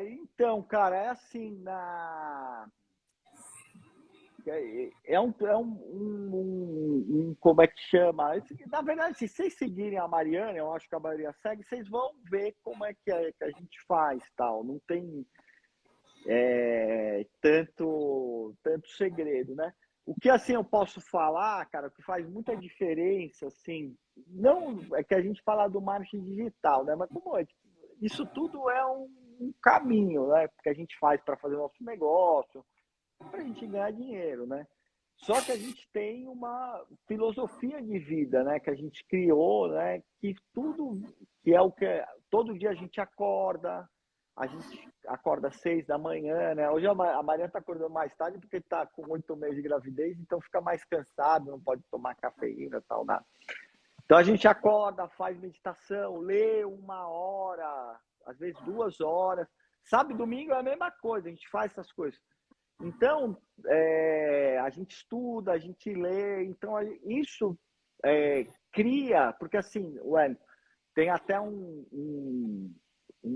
Então, cara, é assim, como é que chama? Na verdade, se vocês seguirem a Mariana, eu acho que a Mariana segue, vocês vão ver como é que a gente faz, tal. Não tem tanto segredo, né? O que, assim, eu posso falar, cara, que faz muita diferença, assim, não é que a gente fala do marketing digital, né? Mas como isso tudo é um caminho, né? Que a gente faz para fazer o nosso negócio, para a gente ganhar dinheiro, né? Só que a gente tem uma filosofia de vida, né? Que a gente criou, né? Que tudo que é o que todo dia a gente acorda às 6 da manhã, né? Hoje a Mariana está acordando mais tarde porque está com 8 meses de gravidez, então fica mais cansado, não pode tomar cafeína, tal, nada. Então a gente acorda, faz meditação, lê 1 hora, às vezes 2 horas. Sábado e domingo é a mesma coisa, a gente faz essas coisas. Então, a gente estuda, a gente lê, então isso cria, porque assim, tem até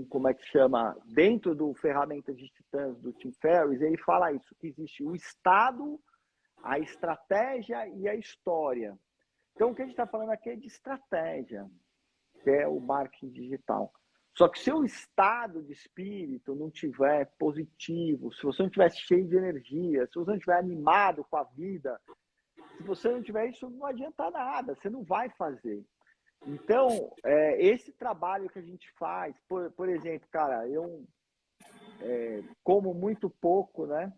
como é que chama, dentro do Ferramentas de Titãs do Tim Ferriss, ele fala isso, que existe o estado, a estratégia e a história. Então, o que a gente está falando aqui é de estratégia, que é o marketing digital. Só que se o estado de espírito não tiver positivo, se você não estiver cheio de energia, se você não estiver animado com a vida, se você não tiver isso, não adianta nada, você não vai fazer. Então, esse trabalho que a gente faz, por exemplo, cara, eu como muito pouco, né?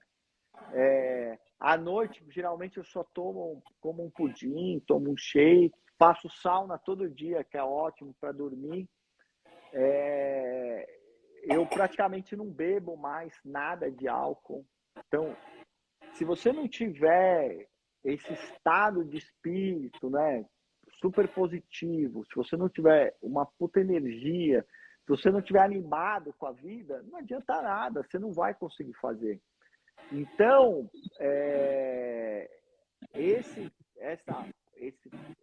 À noite, geralmente eu só como um pudim, tomo um shake, faço sauna todo dia, que é ótimo para dormir. Eu praticamente não bebo mais nada de álcool. Então, se você não tiver esse estado de espírito, né, super positivo, se você não tiver uma puta energia, se você não tiver animado com a vida, não adianta nada, você não vai conseguir fazer. Então,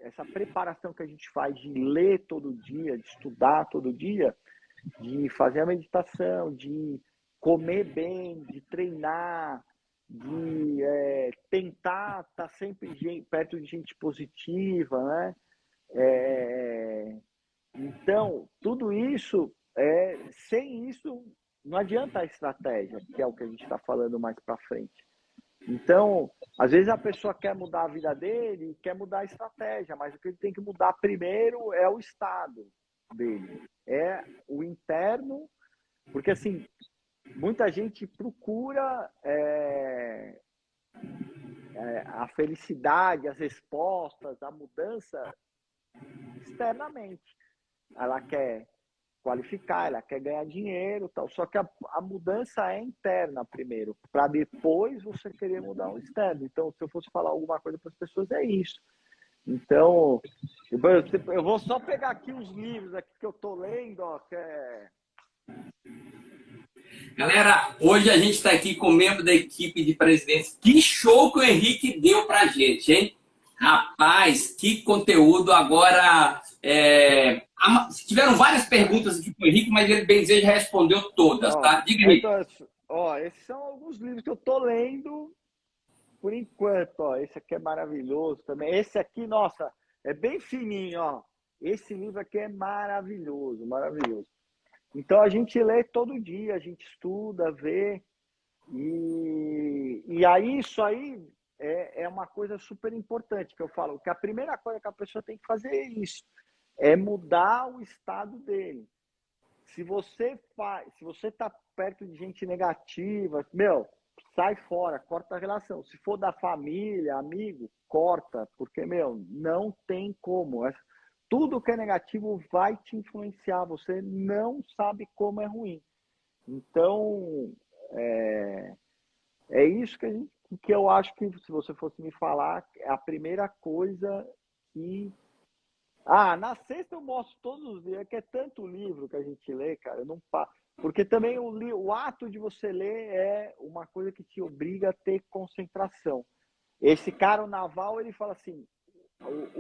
essa preparação que a gente faz de ler todo dia, de estudar todo dia, de fazer a meditação, de comer bem, de treinar, de tentar estar sempre perto de gente positiva, né? Então, tudo isso, sem isso, não adianta a estratégia, que é o que a gente está falando mais para frente. Então, às vezes a pessoa quer mudar a vida dele, quer mudar a estratégia, mas o que ele tem que mudar primeiro é o estado dele, é o interno, porque assim, muita gente procura a felicidade, as respostas, a mudança externamente. Ela quer qualificar, ela quer ganhar dinheiro, tal. Só que a mudança é interna primeiro, para depois você querer mudar o externo. Então, se eu fosse falar alguma coisa para as pessoas, é isso. Então, eu vou só pegar aqui os livros aqui que eu estou lendo, ó, que Galera, hoje a gente está aqui com um membro da equipe de presidentes. Que show que o Henrique deu pra gente, hein? Rapaz, que conteúdo. Agora, tiveram várias perguntas aqui pro Henrique, mas ele, bem dizer, já respondeu todas, tá? Diga aí. Então, esses são alguns livros que eu tô lendo por enquanto, ó. Esse aqui é maravilhoso também. Esse aqui, nossa, é bem fininho, ó. Esse livro aqui é maravilhoso, maravilhoso. Então a gente lê todo dia, a gente estuda, vê, e aí isso aí é uma coisa super importante que eu falo, que a primeira coisa que a pessoa tem que fazer é isso, é mudar o estado dele. Se você está perto de gente negativa, meu, sai fora, corta a relação. Se for da família, amigo, corta, porque, meu, não tem como. Tudo que é negativo vai te influenciar, você não sabe como é ruim. Então, é isso que eu acho que, se você fosse me falar, é a primeira coisa que... na sexta eu mostro todos os dias, que é tanto livro que a gente lê, cara, eu não paro. Porque também o ato de você ler é uma coisa que te obriga a ter concentração. Esse cara, o Naval, ele fala assim,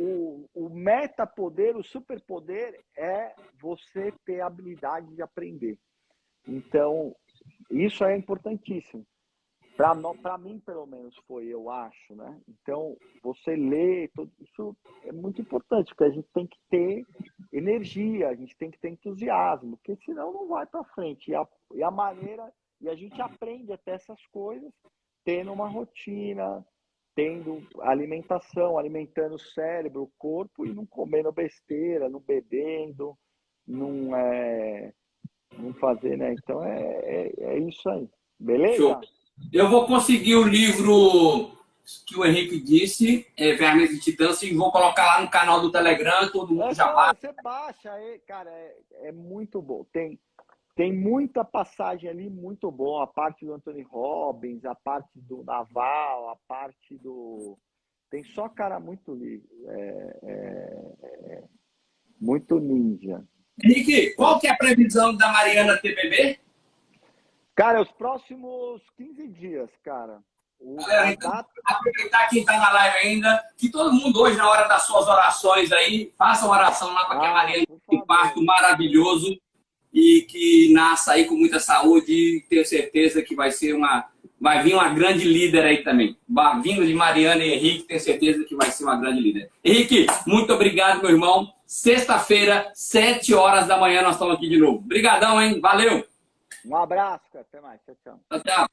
o metapoder, o superpoder é você ter a habilidade de aprender. Então, isso é importantíssimo. Para mim, pelo menos, foi, eu acho, né? Então, você lê, isso é muito importante, porque a gente tem que ter energia, a gente tem que ter entusiasmo, porque senão não vai para frente. E a gente aprende até essas coisas tendo uma rotina, tendo alimentação, alimentando o cérebro, o corpo, e não comendo besteira, não bebendo, não fazer, né? Então, é isso aí. Beleza? Show. Eu vou conseguir o livro que o Henrique disse, Vermes de Titãs, e vou colocar lá no canal do Telegram, todo mundo já baixa. Você baixa, cara, é muito bom. Tem muita passagem ali muito boa, a parte do Anthony Robbins, a parte do Naval, a parte do... Tem só cara muito livre, muito ninja. Henrique, qual que é a previsão da Mariana TBB? Cara, os próximos 15 dias, cara. Galera, então, aproveitar quem está na live ainda, que todo mundo hoje, na hora das suas orações aí, faça uma oração lá para que a Mariana tenha um parto maravilhoso e que nasça aí com muita saúde. Tenho certeza que vai vir uma grande líder aí também. Vindo de Mariana e Henrique, tenho certeza que vai ser uma grande líder. Henrique, muito obrigado, meu irmão. Sexta-feira, 7 horas da manhã, nós estamos aqui de novo. Obrigadão, hein? Valeu! Um abraço, cara. Até mais. Tchau, tchau. Tchau, tchau.